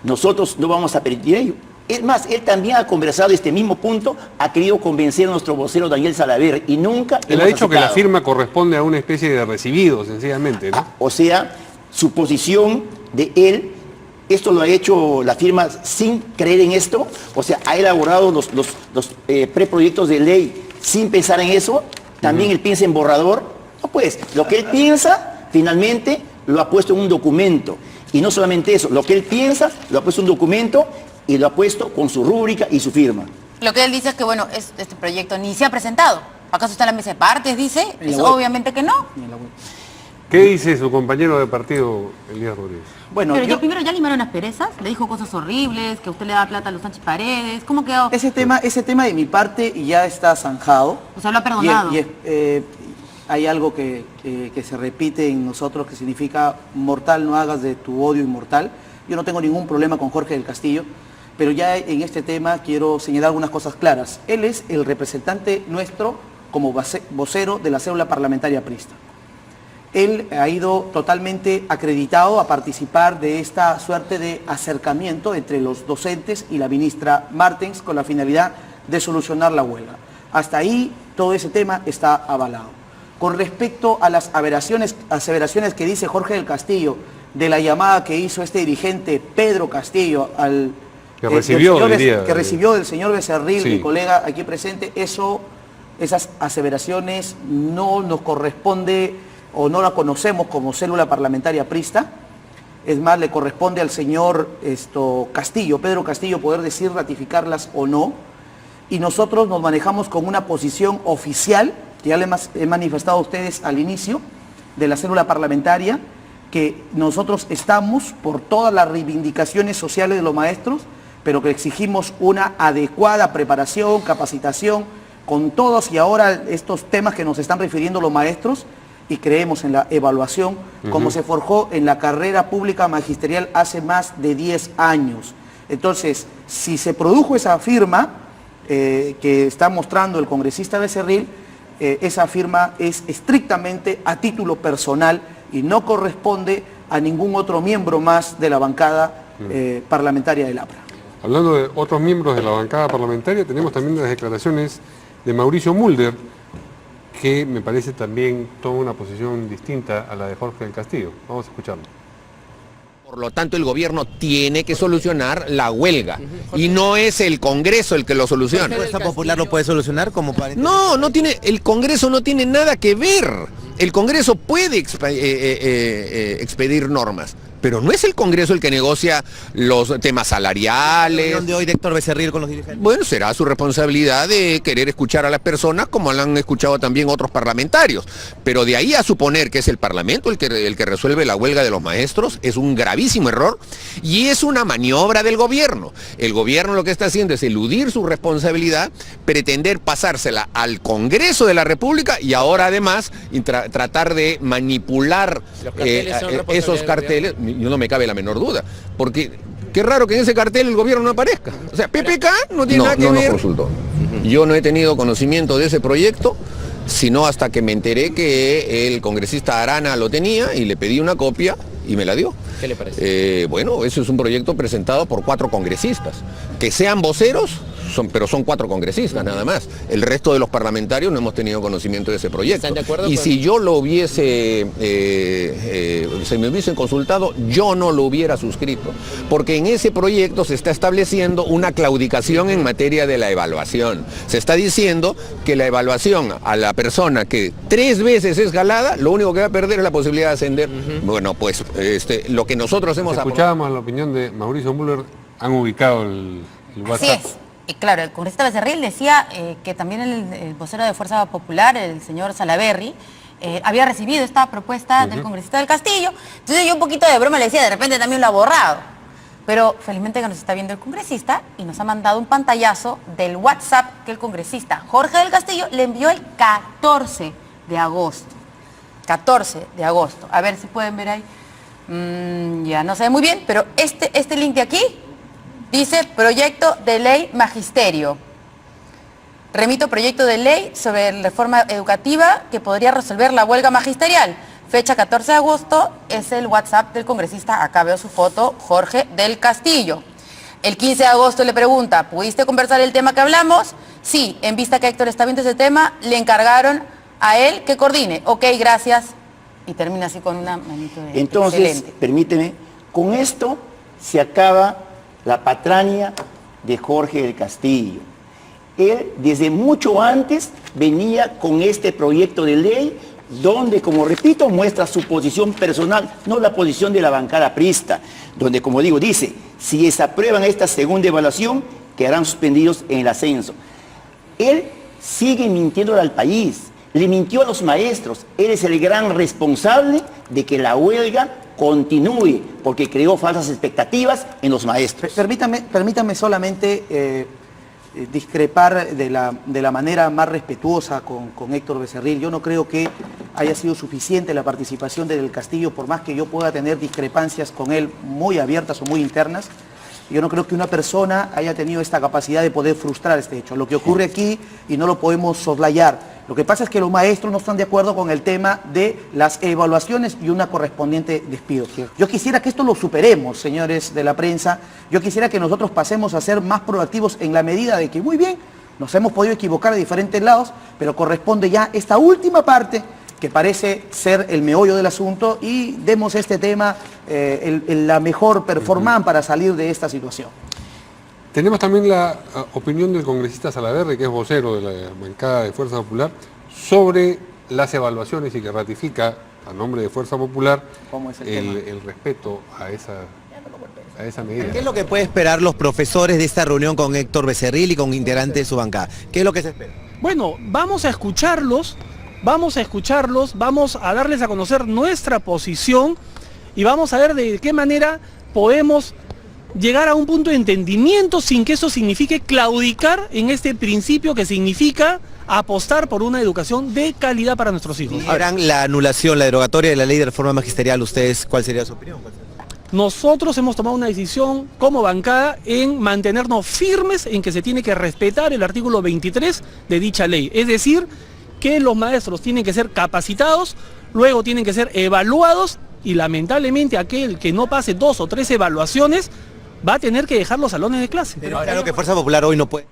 Speaker 8: nosotros no vamos a permitir ello. Es más, él también ha conversado este mismo punto, ha querido convencer a nuestro vocero Daniel Salaverry y nunca
Speaker 1: él ha dicho que la firma corresponde a una especie de recibido, sencillamente, ¿no?
Speaker 8: O sea, su posición de él ¿Esto lo ha hecho la firma sin creer en esto? O sea, ¿ha elaborado los preproyectos de ley sin pensar en eso? ¿También él piensa en borrador? No, pues, lo que él piensa, finalmente, lo ha puesto en un documento. Y no solamente eso, lo que él piensa, lo ha puesto en un documento y lo ha puesto con su rúbrica y su firma.
Speaker 2: Lo que él dice es que, bueno, este proyecto ni se ha presentado. ¿Acaso está en la mesa de partes, dice? Eso obviamente que no.
Speaker 1: ¿Qué dice su compañero de partido, Elías Rodríguez?
Speaker 7: Bueno,
Speaker 2: Pero primero ya limaron las perezas, le dijo cosas horribles, que usted le da plata a los Sánchez Paredes. ¿Cómo quedó?
Speaker 7: ese tema de mi parte ya está zanjado.
Speaker 2: O sea, lo ha perdonado.
Speaker 7: Hay algo que se repite en nosotros que significa mortal no hagas de tu odio inmortal. Yo no tengo ningún problema con Jorge del Castillo, pero ya en este tema quiero señalar algunas cosas claras. Él es el representante nuestro como vocero de la célula parlamentaria aprista. Él ha ido totalmente acreditado a participar de esta suerte de acercamiento entre los docentes y la ministra Martens con la finalidad de solucionar la huelga. Hasta ahí todo ese tema está avalado. Con respecto a las aseveraciones que dice Jorge del Castillo de la llamada que hizo este dirigente Pedro Castillo
Speaker 1: que recibió
Speaker 7: del señor Becerril, sí, mi colega aquí presente, esas aseveraciones no nos corresponde o no la conocemos como célula parlamentaria aprista. Es más, le corresponde al señor Castillo, Pedro Castillo, poder decir ratificarlas o no. Y nosotros nos manejamos con una posición oficial, que ya le he manifestado a ustedes al inicio de la célula parlamentaria, que nosotros estamos por todas las reivindicaciones sociales de los maestros, pero que exigimos una adecuada preparación, capacitación, con todos y ahora estos temas que nos están refiriendo los maestros, y creemos en la evaluación, como se forjó en la carrera pública magisterial hace más de 10 años. Entonces, si se produjo esa firma que está mostrando el congresista Becerril, esa firma es estrictamente a título personal y no corresponde a ningún otro miembro más de la bancada parlamentaria del APRA.
Speaker 1: Hablando de otros miembros de la bancada parlamentaria, tenemos también las declaraciones de Mauricio Mulder, que me parece también toma una posición distinta a la de Jorge del Castillo. Vamos a escucharlo.
Speaker 11: Por lo tanto, el gobierno tiene que solucionar la huelga y no es el Congreso el que lo soluciona.
Speaker 12: ¿La Fuerza Popular lo puede solucionar como parece?
Speaker 11: No, el Congreso no tiene nada que ver. El Congreso puede expedir normas, pero no es el Congreso el que negocia los temas salariales.
Speaker 12: ¿La reunión de hoy de Héctor Becerril con los dirigentes?
Speaker 11: Bueno, será su responsabilidad de querer escuchar a las personas como lo han escuchado también otros parlamentarios. Pero de ahí a suponer que es el Parlamento el que resuelve la huelga de los maestros es un gravísimo error y es una maniobra del gobierno. El gobierno lo que está haciendo es eludir su responsabilidad, pretender pasársela al Congreso de la República y ahora además tratar de manipular esos carteles. Yo no me cabe la menor duda, porque qué raro que en ese cartel el gobierno no aparezca. O sea, PPK no tiene nada que ver. No consultó. Yo no he tenido conocimiento de ese proyecto, sino hasta que me enteré que el congresista Arana lo tenía y le pedí una copia y me la dio.
Speaker 12: ¿Qué le parece?
Speaker 11: Bueno, eso es un proyecto presentado por 4 congresistas. Que sean voceros, pero son 4 congresistas nada más. El resto de los parlamentarios no hemos tenido conocimiento de ese proyecto.
Speaker 12: ¿Están de acuerdo?
Speaker 11: Y si yo lo hubiese, se me hubiesen consultado, yo no lo hubiera suscrito. Porque en ese proyecto se está estableciendo una claudicación en materia de la evaluación. Se está diciendo que la evaluación a la persona que 3 veces es jalada, lo único que va a perder es la posibilidad de ascender. Bueno, pues lo que nosotros hemos...
Speaker 1: Escuchábamos la opinión de Mauricio Müller, han ubicado el WhatsApp.
Speaker 2: Así es. Y claro, el congresista Becerril decía que también el vocero de Fuerza Popular, el señor Salaverry, había recibido esta propuesta del congresista del Castillo. Entonces yo un poquito de broma le decía, de repente también lo ha borrado. Pero felizmente que nos está viendo el congresista y nos ha mandado un pantallazo del WhatsApp que el congresista Jorge del Castillo le envió el 14 de agosto. 14 de agosto. A ver si pueden ver ahí. Ya no se ve muy bien, pero este link de aquí dice proyecto de ley magisterio. Remito proyecto de ley sobre reforma educativa que podría resolver la huelga magisterial. Fecha 14 de agosto es el WhatsApp del congresista. Acá veo su foto, Jorge del Castillo. El 15 de agosto le pregunta, ¿pudiste conversar el tema que hablamos? Sí, en vista que Héctor está viendo ese tema, le encargaron a él que coordine. Ok, gracias. Y termina así con una manito de...
Speaker 8: Entonces,
Speaker 2: excelente.
Speaker 8: permíteme, con esto se acaba la patraña de Jorge del Castillo. Él desde mucho antes venía con este proyecto de ley donde, como repito, muestra su posición personal, no la posición de la bancada aprista, donde, como digo, dice, si desaprueban esta segunda evaluación, quedarán suspendidos en el ascenso. Él sigue mintiéndole al país, le mintió a los maestros, él es el gran responsable de que la huelga continúe, porque creó falsas expectativas en los maestros.
Speaker 7: Permítame solamente discrepar de la manera más respetuosa con Héctor Becerril. Yo no creo que haya sido suficiente la participación de Del Castillo, por más que yo pueda tener discrepancias con él muy abiertas o muy internas. Yo no creo que una persona haya tenido esta capacidad de poder frustrar este hecho. Lo que ocurre aquí, y no lo podemos soslayar, lo que pasa es que los maestros no están de acuerdo con el tema de las evaluaciones y una correspondiente despido. Yo quisiera que esto lo superemos, señores de la prensa. Yo quisiera que nosotros pasemos a ser más proactivos en la medida de que, muy bien, nos hemos podido equivocar de diferentes lados, pero corresponde ya esta última parte que parece ser el meollo del asunto, y demos este tema la mejor performance para salir de esta situación.
Speaker 1: Tenemos también la opinión del congresista Salaverry, que es vocero de la bancada de Fuerza Popular, sobre las evaluaciones y que ratifica a nombre de Fuerza Popular el respeto a esa medida.
Speaker 12: ¿Qué es lo que puede esperar los profesores de esta reunión con Héctor Becerril y con integrantes de su bancada? ¿Qué es lo que se espera?
Speaker 13: Bueno, vamos a escucharlos, vamos a darles a conocer nuestra posición y vamos a ver de qué manera podemos llegar a un punto de entendimiento sin que eso signifique claudicar en este principio que significa apostar por una educación de calidad para nuestros hijos.
Speaker 12: ¿Harán la anulación, la derogatoria de la ley de reforma magisterial? ¿Ustedes cuál sería su opinión?
Speaker 13: Nosotros hemos tomado una decisión como bancada en mantenernos firmes en que se tiene que respetar el artículo 23 de dicha ley. Es decir, que los maestros tienen que ser capacitados, luego tienen que ser evaluados y lamentablemente aquel que no pase 2 o 3 evaluaciones va a tener que dejar los salones de clase.
Speaker 12: Pero claro que Fuerza Popular hoy no puede.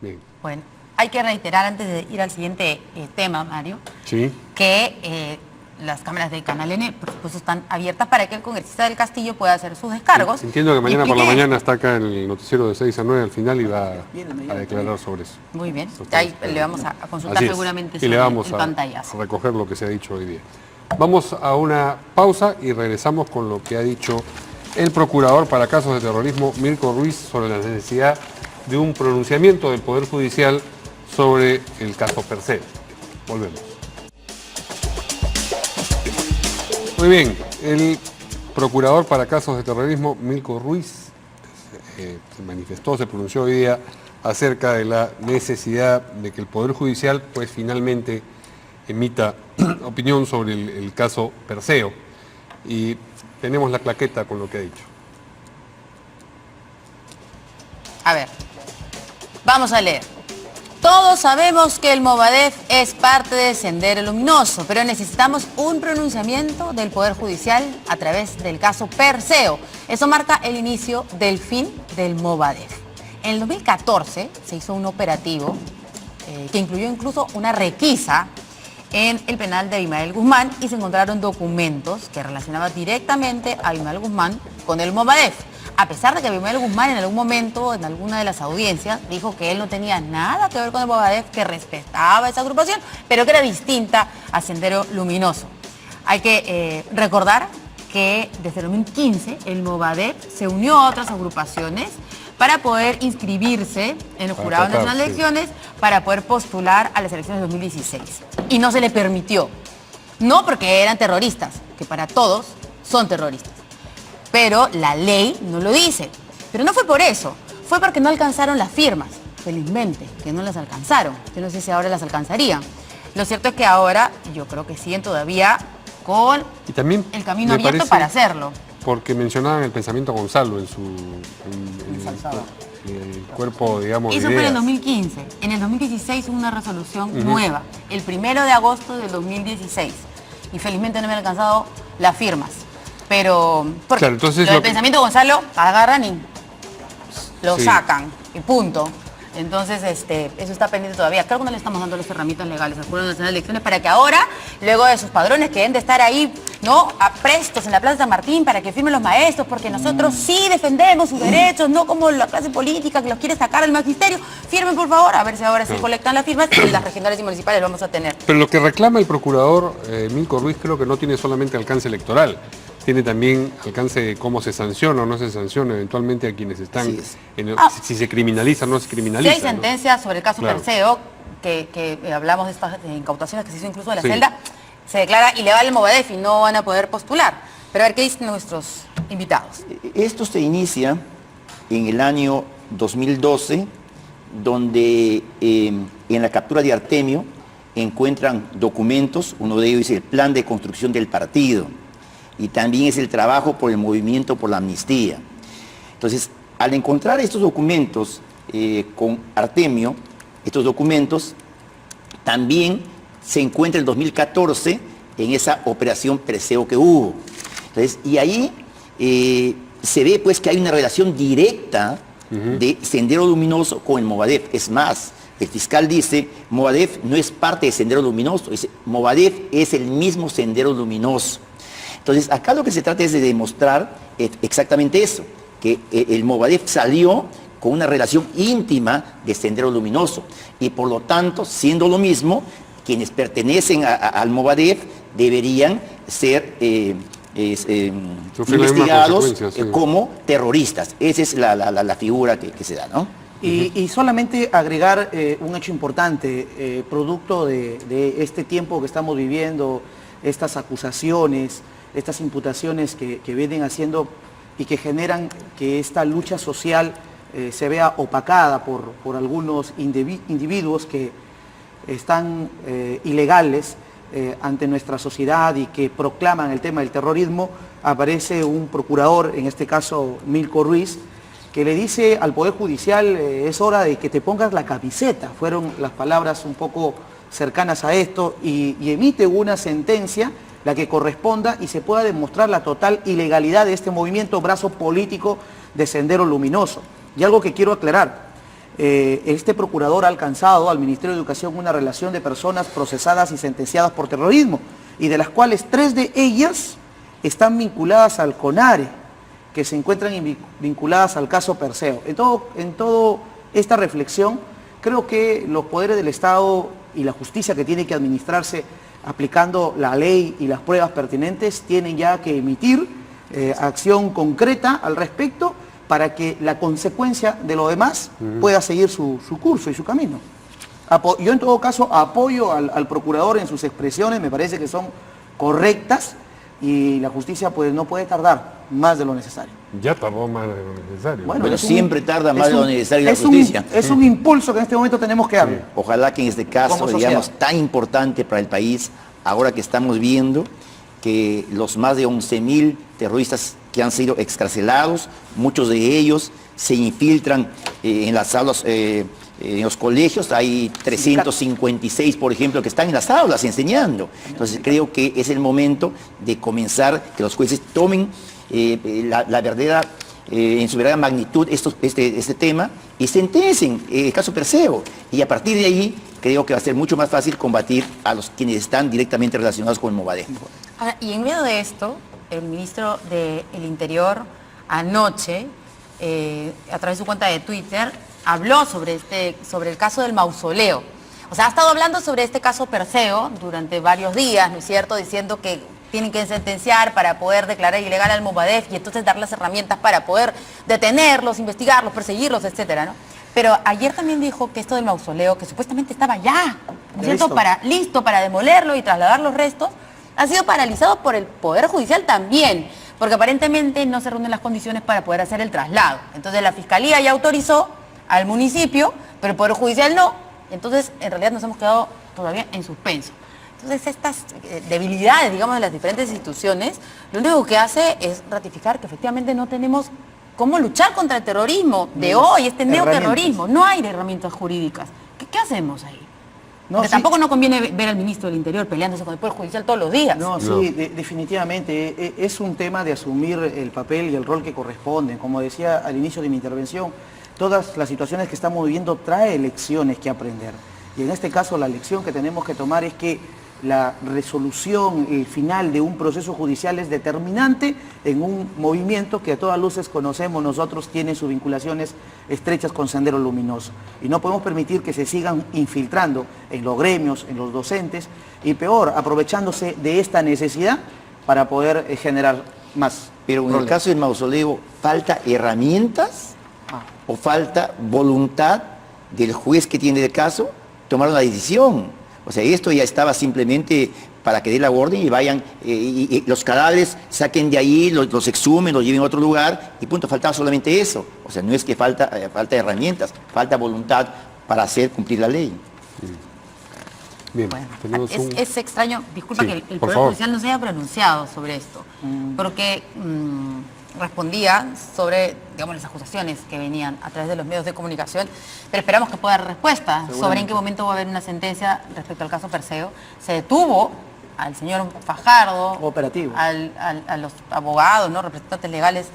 Speaker 1: Bien.
Speaker 2: Bueno, hay que reiterar antes de ir al siguiente tema, Mario,
Speaker 1: Sí.
Speaker 2: que las cámaras del Canal N, por supuesto, están abiertas para que el congresista del Castillo pueda hacer sus descargos.
Speaker 1: Entiendo que mañana
Speaker 2: Y
Speaker 1: por la
Speaker 2: explique-
Speaker 1: mañana está acá en el noticiero de 6 a 9 al final y va a declarar sobre eso.
Speaker 2: Muy bien, ahí le vamos a consultar
Speaker 1: Así es.
Speaker 2: seguramente
Speaker 1: Y
Speaker 2: sobre
Speaker 1: le vamos
Speaker 2: el
Speaker 1: a
Speaker 2: pantallazo.
Speaker 1: recoger lo que se ha dicho hoy día. Vamos a una pausa y regresamos con lo que ha dicho el procurador para casos de terrorismo, Mirko Ruiz, sobre la necesidad de un pronunciamiento del Poder Judicial sobre el caso Perseo. Volvemos. Muy bien, el procurador para casos de terrorismo, Mirko Ruiz, se manifestó, se pronunció hoy día acerca de la necesidad de que el Poder Judicial pues finalmente emita opinión sobre el caso Perseo, y tenemos la claqueta con lo que ha dicho.
Speaker 2: A ver, vamos a leer. Todos sabemos que el Movadef es parte de Sendero Luminoso, pero necesitamos un pronunciamiento del Poder Judicial a través del caso Perseo. Eso marca el inicio del fin del Movadef. En el 2014 se hizo un operativo que incluyó incluso una requisa en el penal de Abimael Guzmán y se encontraron documentos que relacionaban directamente a Abimael Guzmán con el Movadef. A pesar de que Abimael Guzmán en algún momento, en alguna de las audiencias, dijo que él no tenía nada que ver con el Movadef, que respetaba esa agrupación, pero que era distinta a Sendero Luminoso. Hay que recordar que desde el 2015 el Movadef se unió a otras agrupaciones para poder inscribirse en el Jurado Nacional de Elecciones, para poder postular a las elecciones de 2016. Y no se le permitió. No porque eran terroristas, que para todos son terroristas. Pero la ley no lo dice. Pero no fue por eso, fue porque no alcanzaron las firmas, felizmente, que no las alcanzaron. Yo no sé si ahora las alcanzarían. Lo cierto es que ahora yo creo que siguen todavía con
Speaker 1: Y también
Speaker 2: el camino
Speaker 1: me
Speaker 2: abierto
Speaker 1: parece,
Speaker 2: para hacerlo.
Speaker 1: porque mencionaban el pensamiento Gonzalo en el cuerpo, digamos,
Speaker 2: Eso
Speaker 1: de
Speaker 2: fue en el
Speaker 1: ideas.
Speaker 2: 2015. En el 2016 hubo una resolución nueva, el 1 de agosto del 2016. Y felizmente no me han alcanzado las firmas. Pero, porque
Speaker 1: Claro, entonces
Speaker 2: lo del
Speaker 1: lo que-
Speaker 2: pensamiento Gonzalo, agarran y lo
Speaker 1: Sí.
Speaker 2: sacan, y punto. Entonces, eso está pendiente todavía. Creo que no le estamos dando las herramientas legales al Jurado Nacional de Elecciones para que ahora, luego de sus padrones que deben de estar ahí, ¿no?, prestos en la Plaza San Martín para que firmen los maestros, porque nosotros sí defendemos sus derechos, no como la clase política que los quiere sacar del magisterio. Firmen, por favor, a ver si ahora sí colectan las firmas y las regionales y municipales vamos a tener.
Speaker 1: Pero lo que reclama el procurador Milko Ruiz creo que no tiene solamente alcance electoral, tiene también alcance de cómo se sanciona o no se sanciona eventualmente a quienes están, si se criminaliza o no se criminaliza.
Speaker 2: Si hay sentencias sobre el caso Perseo, que hablamos de estas incautaciones que se hizo incluso de la celda, se declara ilegal el Movadef y no van a poder postular. Pero a ver qué dicen nuestros invitados.
Speaker 8: Esto se inicia en el año 2012, donde en la captura de Artemio encuentran documentos, uno de ellos es el plan de construcción del partido, y también es el trabajo por el movimiento por la amnistía. Entonces, al encontrar estos documentos con Artemio, estos documentos también se encuentra en el 2014 en esa operación Perseo que hubo. Entonces, y ahí se ve pues que hay una relación directa de Sendero Luminoso con el Movadef. Es más, el fiscal dice, Movadef no es parte de Sendero Luminoso, dice, Movadef es el mismo Sendero Luminoso. Entonces, acá lo que se trata es de demostrar exactamente eso, que el Movadef salió con una relación íntima de Sendero Luminoso y por lo tanto, siendo lo mismo, quienes pertenecen al Movadef deberían ser investigados como terroristas. Esa es la figura que se da, ¿no?
Speaker 7: Y solamente agregar un hecho importante, producto de este tiempo que estamos viviendo, estas acusaciones, estas imputaciones que vienen haciendo y que generan que esta lucha social se vea opacada por algunos individuos que están ilegales ante nuestra sociedad y que proclaman el tema del terrorismo, aparece un procurador, en este caso Milko Ruiz, que le dice al Poder Judicial, es hora de que te pongas la camiseta. Fueron las palabras un poco cercanas a esto y emite una sentencia, la que corresponda, y se pueda demostrar la total ilegalidad de este movimiento brazo político de Sendero Luminoso. Y algo que quiero aclarar, este procurador ha alcanzado al Ministerio de Educación una relación de personas procesadas y sentenciadas por terrorismo, y de las cuales 3 de ellas están vinculadas al CONARE, que se encuentran vinculadas al caso Perseo. En todo esta reflexión, creo que los poderes del Estado y la justicia que tiene que administrarse aplicando la ley y las pruebas pertinentes tienen ya que emitir acción concreta al respecto para que la consecuencia de lo demás pueda seguir su curso y su camino. Yo en todo caso apoyo al procurador en sus expresiones, me parece que son correctas y la justicia pues no puede tardar más de lo necesario.
Speaker 1: Ya tardó más de lo necesario.
Speaker 8: Bueno, pero siempre tarda más de lo necesario la justicia.
Speaker 7: Es un impulso que en este momento tenemos que dar.
Speaker 8: Ojalá que en este caso, digamos, tan importante para el país, ahora que estamos viendo que los más de 11.000 terroristas que han sido excarcelados, muchos de ellos se infiltran en las aulas, en los colegios, hay 356, por ejemplo, que están en las aulas enseñando. Entonces creo que es el momento de comenzar, que los jueces tomen la verdadera, en su verdadera magnitud este tema y sentencien el caso Perseo. Y a partir de ahí creo que va a ser mucho más fácil combatir a los quienes están directamente relacionados con el Movadef.
Speaker 2: Ahora, y en medio de esto, el ministro del Interior anoche, a través de su cuenta de Twitter, habló sobre el caso del mausoleo. O sea, ha estado hablando sobre este caso Perseo durante varios días, ¿no es cierto?, diciendo que tienen que sentenciar para poder declarar ilegal al Movadef y entonces dar las herramientas para poder detenerlos, investigarlos, perseguirlos, etcétera, ¿no? Pero ayer también dijo que esto del mausoleo, que supuestamente estaba ya, ¿no es cierto?, listo para demolerlo y trasladar los restos, ha sido paralizado por el Poder Judicial también, porque aparentemente no se reúnen las condiciones para poder hacer el traslado. Entonces la Fiscalía ya autorizó al municipio, pero el Poder Judicial no. Entonces, en realidad nos hemos quedado todavía en suspenso. Entonces, estas debilidades, digamos, de las diferentes instituciones, lo único que hace es ratificar que efectivamente no tenemos cómo luchar contra el terrorismo de hoy, este neoterrorismo. No hay herramientas jurídicas. ¿Qué hacemos ahí? Porque tampoco no conviene ver al ministro del Interior peleándose con el Poder Judicial todos los días.
Speaker 7: Definitivamente. Es un tema de asumir el papel y el rol que corresponde. Como decía al inicio de mi intervención, todas las situaciones que estamos viviendo trae lecciones que aprender. Y en este caso la lección que tenemos que tomar es que la resolución, el final de un proceso judicial es determinante en un movimiento que a todas luces conocemos nosotros, tiene sus vinculaciones estrechas con Sendero Luminoso. Y no podemos permitir que se sigan infiltrando en los gremios, en los docentes, y peor, aprovechándose de esta necesidad para poder generar más.
Speaker 8: Pero en el caso del mausoleo, ¿falta herramientas o falta voluntad del juez que tiene el caso tomar una decisión? O sea, esto ya estaba simplemente para que dé la orden y vayan, y los cadáveres saquen de ahí, los exhumen, los lleven a otro lugar y punto, faltaba solamente eso. O sea, no es que falta herramientas, falta voluntad para hacer cumplir la ley.
Speaker 1: Bien,
Speaker 2: bueno, es extraño, disculpa,
Speaker 1: sí,
Speaker 2: que el Poder Judicial no se haya pronunciado sobre esto, porque respondía sobre, digamos, las acusaciones que venían a través de los medios de comunicación, pero esperamos que pueda dar respuesta sobre en qué momento va a haber una sentencia respecto al caso Perseo. Se detuvo al señor Fajardo,
Speaker 7: operativo,
Speaker 2: a los abogados, ¿no?, representantes legales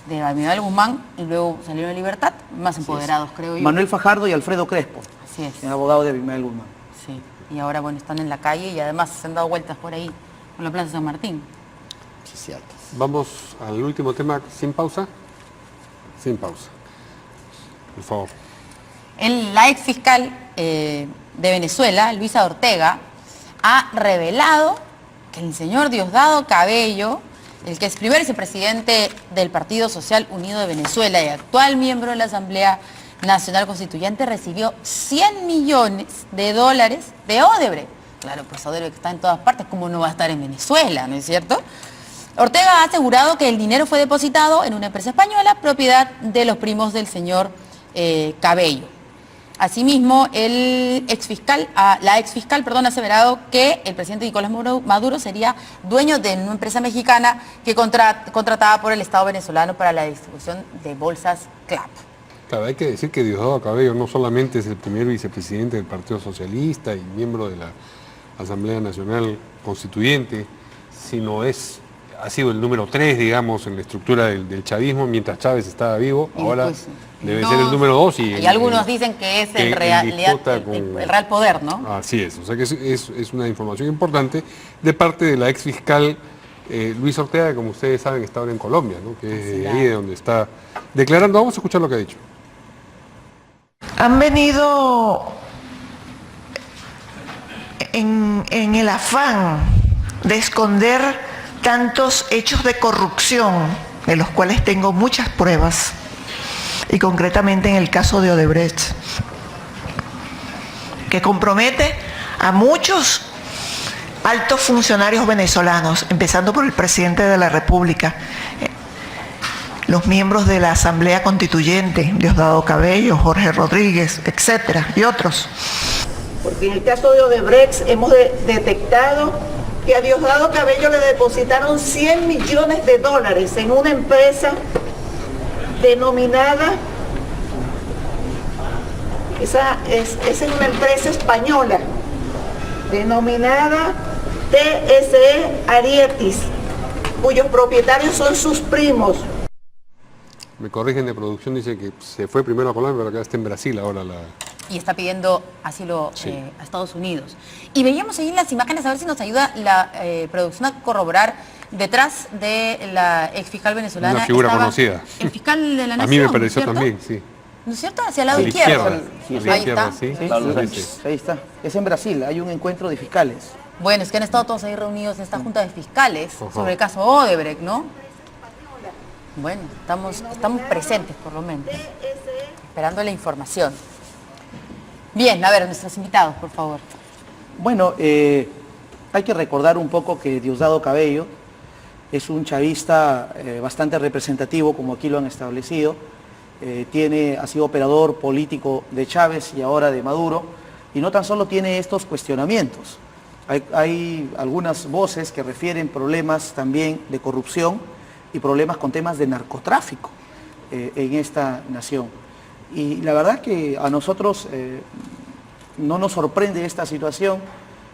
Speaker 2: de Abimael Guzmán, y luego salieron en libertad, más empoderados, creo yo.
Speaker 7: Manuel Fajardo y Alfredo Crespo,
Speaker 2: así es,
Speaker 7: el abogado de Abimael Guzmán.
Speaker 2: Sí, y ahora, bueno, están en la calle y además se han dado vueltas por ahí, con la Plaza San Martín.
Speaker 8: Sí, cierto.
Speaker 1: Vamos al último tema, sin pausa. Sin pausa. Por favor.
Speaker 2: La ex fiscal de Venezuela, Luisa Ortega, ha revelado que el señor Diosdado Cabello, el que es primer vicepresidente del Partido Social Unido de Venezuela y actual miembro de la Asamblea Nacional Constituyente, recibió $100 millones de Odebrecht. Claro, pues Odebrecht está en todas partes, ¿cómo no va a estar en Venezuela, no es cierto? Ortega ha asegurado que el dinero fue depositado en una empresa española, propiedad de los primos del señor Cabello. Asimismo, la ex fiscal ha aseverado que el presidente Nicolás Maduro sería dueño de una empresa mexicana que contratada por el Estado venezolano para la distribución de bolsas CLAP.
Speaker 1: Claro, hay que decir que Diosdado Cabello no solamente es el primer vicepresidente del Partido Socialista y miembro de la Asamblea Nacional Constituyente, sino ha sido el número 3, digamos, en la estructura del chavismo, mientras Chávez estaba vivo, ahora pues, debe ser el número 2.
Speaker 2: Y algunos dicen que es el real poder, ¿no?
Speaker 1: Así es, o sea que es una información importante de parte de la ex fiscal Luis Ortega, que como ustedes saben está ahora en Colombia, ¿no?, que es ahí de donde está declarando. Vamos a escuchar lo que ha dicho.
Speaker 14: Han venido en el afán de esconder tantos hechos de corrupción, de los cuales tengo muchas pruebas, y concretamente en el caso de Odebrecht, que compromete a muchos altos funcionarios venezolanos, empezando por el presidente de la República, los miembros de la Asamblea Constituyente, Diosdado Cabello, Jorge Rodríguez, etcétera, y otros. Porque en el caso de Odebrecht hemos detectado que a Diosdado Cabello le depositaron $100 millones en una empresa denominada, esa es una empresa española, denominada TSE Arietis, cuyos propietarios son sus primos.
Speaker 1: Me corrigen de producción, dice que se fue primero a Colombia, pero acá está en Brasil ahora
Speaker 2: y está pidiendo asilo a Estados Unidos. Y veíamos ahí en las imágenes, a ver si nos ayuda la producción a corroborar, detrás de la ex fiscal venezolana.
Speaker 1: Una figura conocida.
Speaker 2: El fiscal de la Nación.
Speaker 1: A mí me pareció,
Speaker 2: ¿cierto?
Speaker 1: También, sí.
Speaker 2: ¿No es cierto? Hacia el lado izquierdo.
Speaker 7: Ahí está. Sí. Ahí está. Es en Brasil, hay un encuentro de fiscales.
Speaker 2: Bueno, es que han estado todos ahí reunidos en esta junta de fiscales sobre el caso Odebrecht, ¿no? Bueno, estamos presentes por lo menos, esperando la información. Bien, a ver, nuestros invitados, por favor.
Speaker 7: Bueno, hay que recordar un poco que Diosdado Cabello es un chavista bastante representativo, como aquí lo han establecido. Ha sido operador político de Chávez y ahora de Maduro, y no tan solo tiene estos cuestionamientos. Hay algunas voces que refieren problemas también de corrupción y problemas con temas de narcotráfico en esta nación. Y la verdad que a nosotros no nos sorprende esta situación,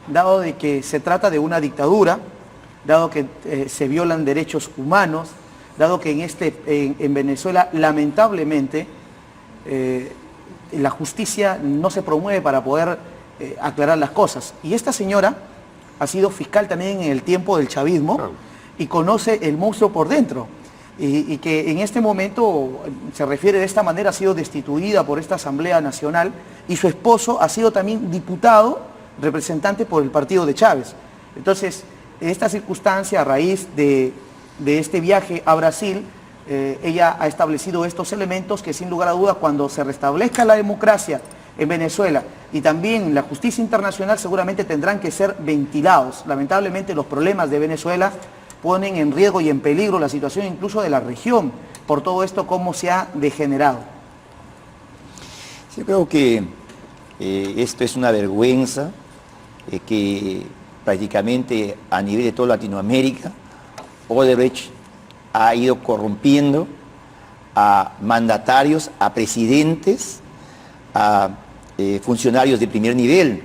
Speaker 7: dado de que se trata de una dictadura, dado que se violan derechos humanos, dado que en Venezuela lamentablemente la justicia no se promueve para poder aclarar las cosas. Y esta señora ha sido fiscal también en el tiempo del chavismo y conoce el monstruo por dentro. Y que en este momento se refiere de esta manera, ha sido destituida por esta Asamblea Nacional y su esposo ha sido también diputado, representante por el partido de Chávez. Entonces, en esta circunstancia, a raíz de este viaje a Brasil, ella ha establecido estos elementos que sin lugar a dudas, cuando se restablezca la democracia en Venezuela y también la justicia internacional, seguramente tendrán que ser ventilados. Lamentablemente los problemas de Venezuela ponen en riesgo y en peligro la situación incluso de la región, por todo esto cómo se ha degenerado.
Speaker 8: Yo creo que esto es una vergüenza que prácticamente a nivel de toda Latinoamérica, Odebrecht ha ido corrompiendo a mandatarios, a presidentes, a funcionarios de primer nivel.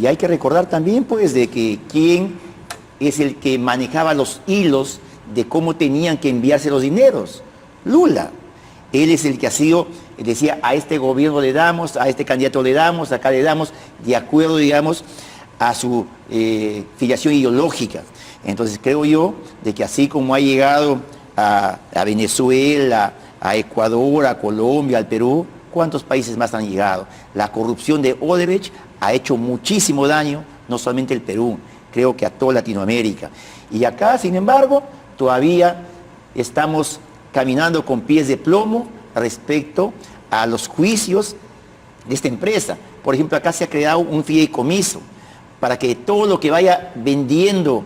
Speaker 8: Y hay que recordar también pues de que quién es el que manejaba los hilos de cómo tenían que enviarse los dineros. Lula. Él es el que ha sido, decía, a este gobierno le damos, a este candidato le damos, acá le damos, de acuerdo, digamos, a su filiación ideológica. Entonces creo yo de que así como ha llegado a Venezuela, a Ecuador, a Colombia, al Perú, ¿cuántos países más han llegado? La corrupción de Odebrecht ha hecho muchísimo daño, no solamente al Perú, creo que a toda Latinoamérica. Y acá, sin embargo, todavía estamos caminando con pies de plomo respecto a los juicios de esta empresa. Por ejemplo, acá se ha creado un fideicomiso para que todo lo que vaya vendiendo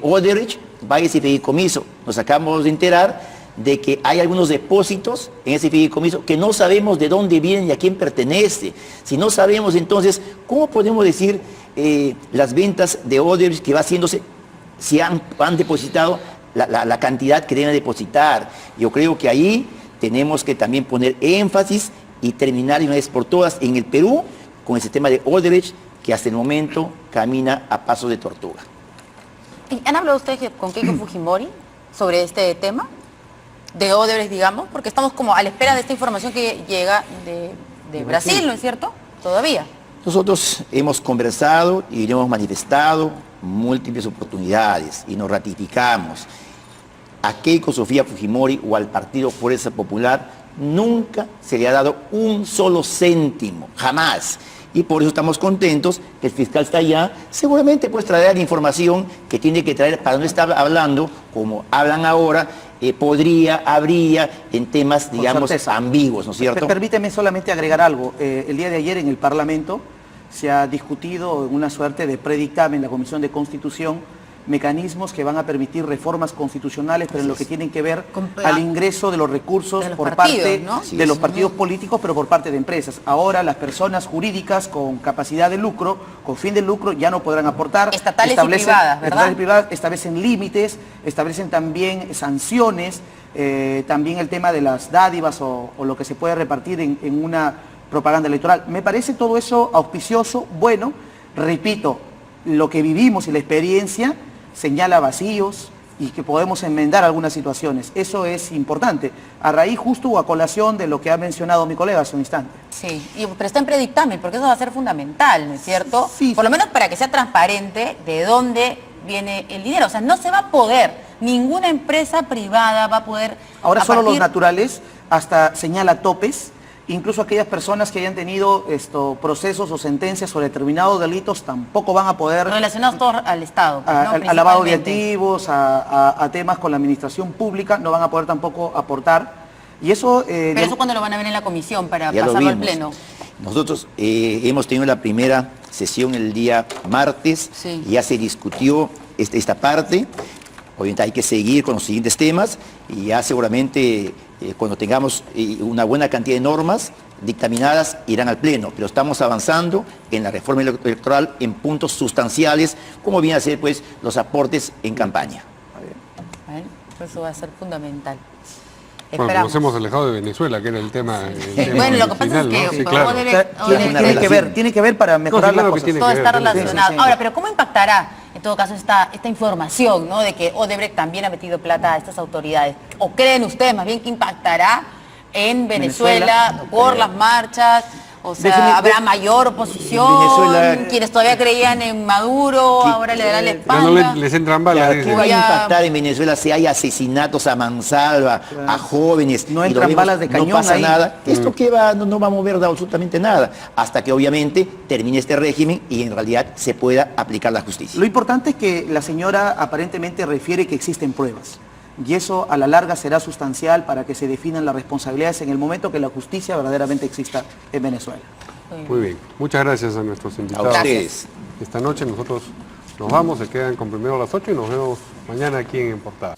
Speaker 8: Odebrecht vaya a ese fideicomiso. Nos acabamos de enterar de que hay algunos depósitos en ese fideicomiso que no sabemos de dónde vienen y a quién pertenece. Si no sabemos, entonces, ¿cómo podemos decir las ventas de Odebrecht que va haciéndose si han depositado la cantidad que deben depositar? Yo creo que ahí tenemos que también poner énfasis y terminar de una vez por todas en el Perú con el sistema de Odebrecht que hasta el momento camina a pasos de tortuga.
Speaker 2: ¿Han hablado ustedes con Keiko Fujimori sobre este tema? De Odebrecht, digamos, porque estamos como a la espera de esta información que llega de Brasil, ¿no es cierto? Todavía.
Speaker 8: Nosotros hemos conversado y hemos manifestado múltiples oportunidades y nos ratificamos. A Keiko Sofía Fujimori o al Partido Fuerza Popular nunca se le ha dado un solo céntimo, jamás. Y por eso estamos contentos que el fiscal está allá, seguramente pues traerá la información que tiene que traer para no estar hablando como hablan ahora, habría en temas, digamos, ambiguos, ¿no es cierto?
Speaker 7: Permíteme solamente agregar algo. El día de ayer en el Parlamento se ha discutido en una suerte de predictamen en la Comisión de Constitución mecanismos que van a permitir reformas constitucionales, pero en lo que tienen que ver al ingreso de los recursos por parte de los partidos políticos, pero por parte de empresas. Ahora las personas jurídicas con capacidad de lucro, con fin de lucro, ya no podrán aportar.
Speaker 2: Estatales y privadas, ¿verdad?
Speaker 7: Estatales y privadas establecen límites, establecen también sanciones, también el tema de las dádivas o lo que se puede repartir en una propaganda electoral. Me parece todo eso auspicioso, bueno, repito, lo que vivimos y la experiencia señala vacíos y que podemos enmendar algunas situaciones. Eso es importante. A raíz justo o a colación de lo que ha mencionado mi colega hace un instante.
Speaker 2: Sí, pero está en predictamen, porque eso va a ser fundamental, ¿no es cierto?
Speaker 7: Sí.
Speaker 2: Por lo menos para que sea transparente de dónde viene el dinero. O sea, no se va a poder, ninguna empresa privada va a poder...
Speaker 7: Ahora solo los naturales, hasta señala topes. Incluso aquellas personas que hayan tenido procesos o sentencias sobre determinados delitos tampoco van a poder...
Speaker 2: Relacionados todos al Estado. Pues, ¿no?
Speaker 7: Al lavado de activos, a temas con la administración pública, no van a poder tampoco aportar. Y eso...
Speaker 2: Pero eso cuando lo van a ver en la comisión para pasarlo al Pleno.
Speaker 8: Nosotros hemos tenido la primera sesión el día martes, ya se discutió esta parte. Obviamente hay que seguir con los siguientes temas y ya seguramente cuando tengamos una buena cantidad de normas dictaminadas irán al Pleno, pero estamos avanzando en la reforma electoral en puntos sustanciales, como viene a ser pues los aportes en campaña.
Speaker 2: Bueno, eso va a ser fundamental.
Speaker 1: Bueno, nos hemos alejado de Venezuela, que era el tema.
Speaker 2: Bueno, lo que pasa es que
Speaker 1: sí, claro.
Speaker 7: tiene que ver para mejorar las cosas.
Speaker 2: Todo está relacionado. Ahora, pero ¿cómo impactará en todo caso esta información, ¿no? De que Odebrecht también ha metido plata a estas autoridades? ¿O creen ustedes más bien que impactará en Venezuela por las marchas? O sea, ¿habrá mayor oposición?
Speaker 8: Venezuela,
Speaker 2: quienes todavía creían en Maduro, ahora le darán la
Speaker 1: Ya
Speaker 2: espalda.
Speaker 1: no les entran balas.
Speaker 8: Claro,
Speaker 1: dice.
Speaker 8: ¿qué va a impactar en Venezuela si hay asesinatos a mansalva, a jóvenes?
Speaker 7: No
Speaker 8: y
Speaker 7: entran
Speaker 8: lo vemos,
Speaker 7: balas de cañón
Speaker 8: no pasa
Speaker 7: ahí.
Speaker 8: nada. ¿Esto qué va? No va a mover absolutamente nada. Hasta que obviamente termine este régimen y en realidad se pueda aplicar la justicia.
Speaker 7: Lo importante es que la señora aparentemente refiere que existen pruebas. Y eso a la larga será sustancial para que se definan las responsabilidades en el momento que la justicia verdaderamente exista en Venezuela.
Speaker 1: Muy bien. Muchas gracias a nuestros invitados.
Speaker 8: A ustedes.
Speaker 1: Esta noche nosotros nos vamos, se quedan con Primero a las 8 y nos vemos mañana aquí en Portada.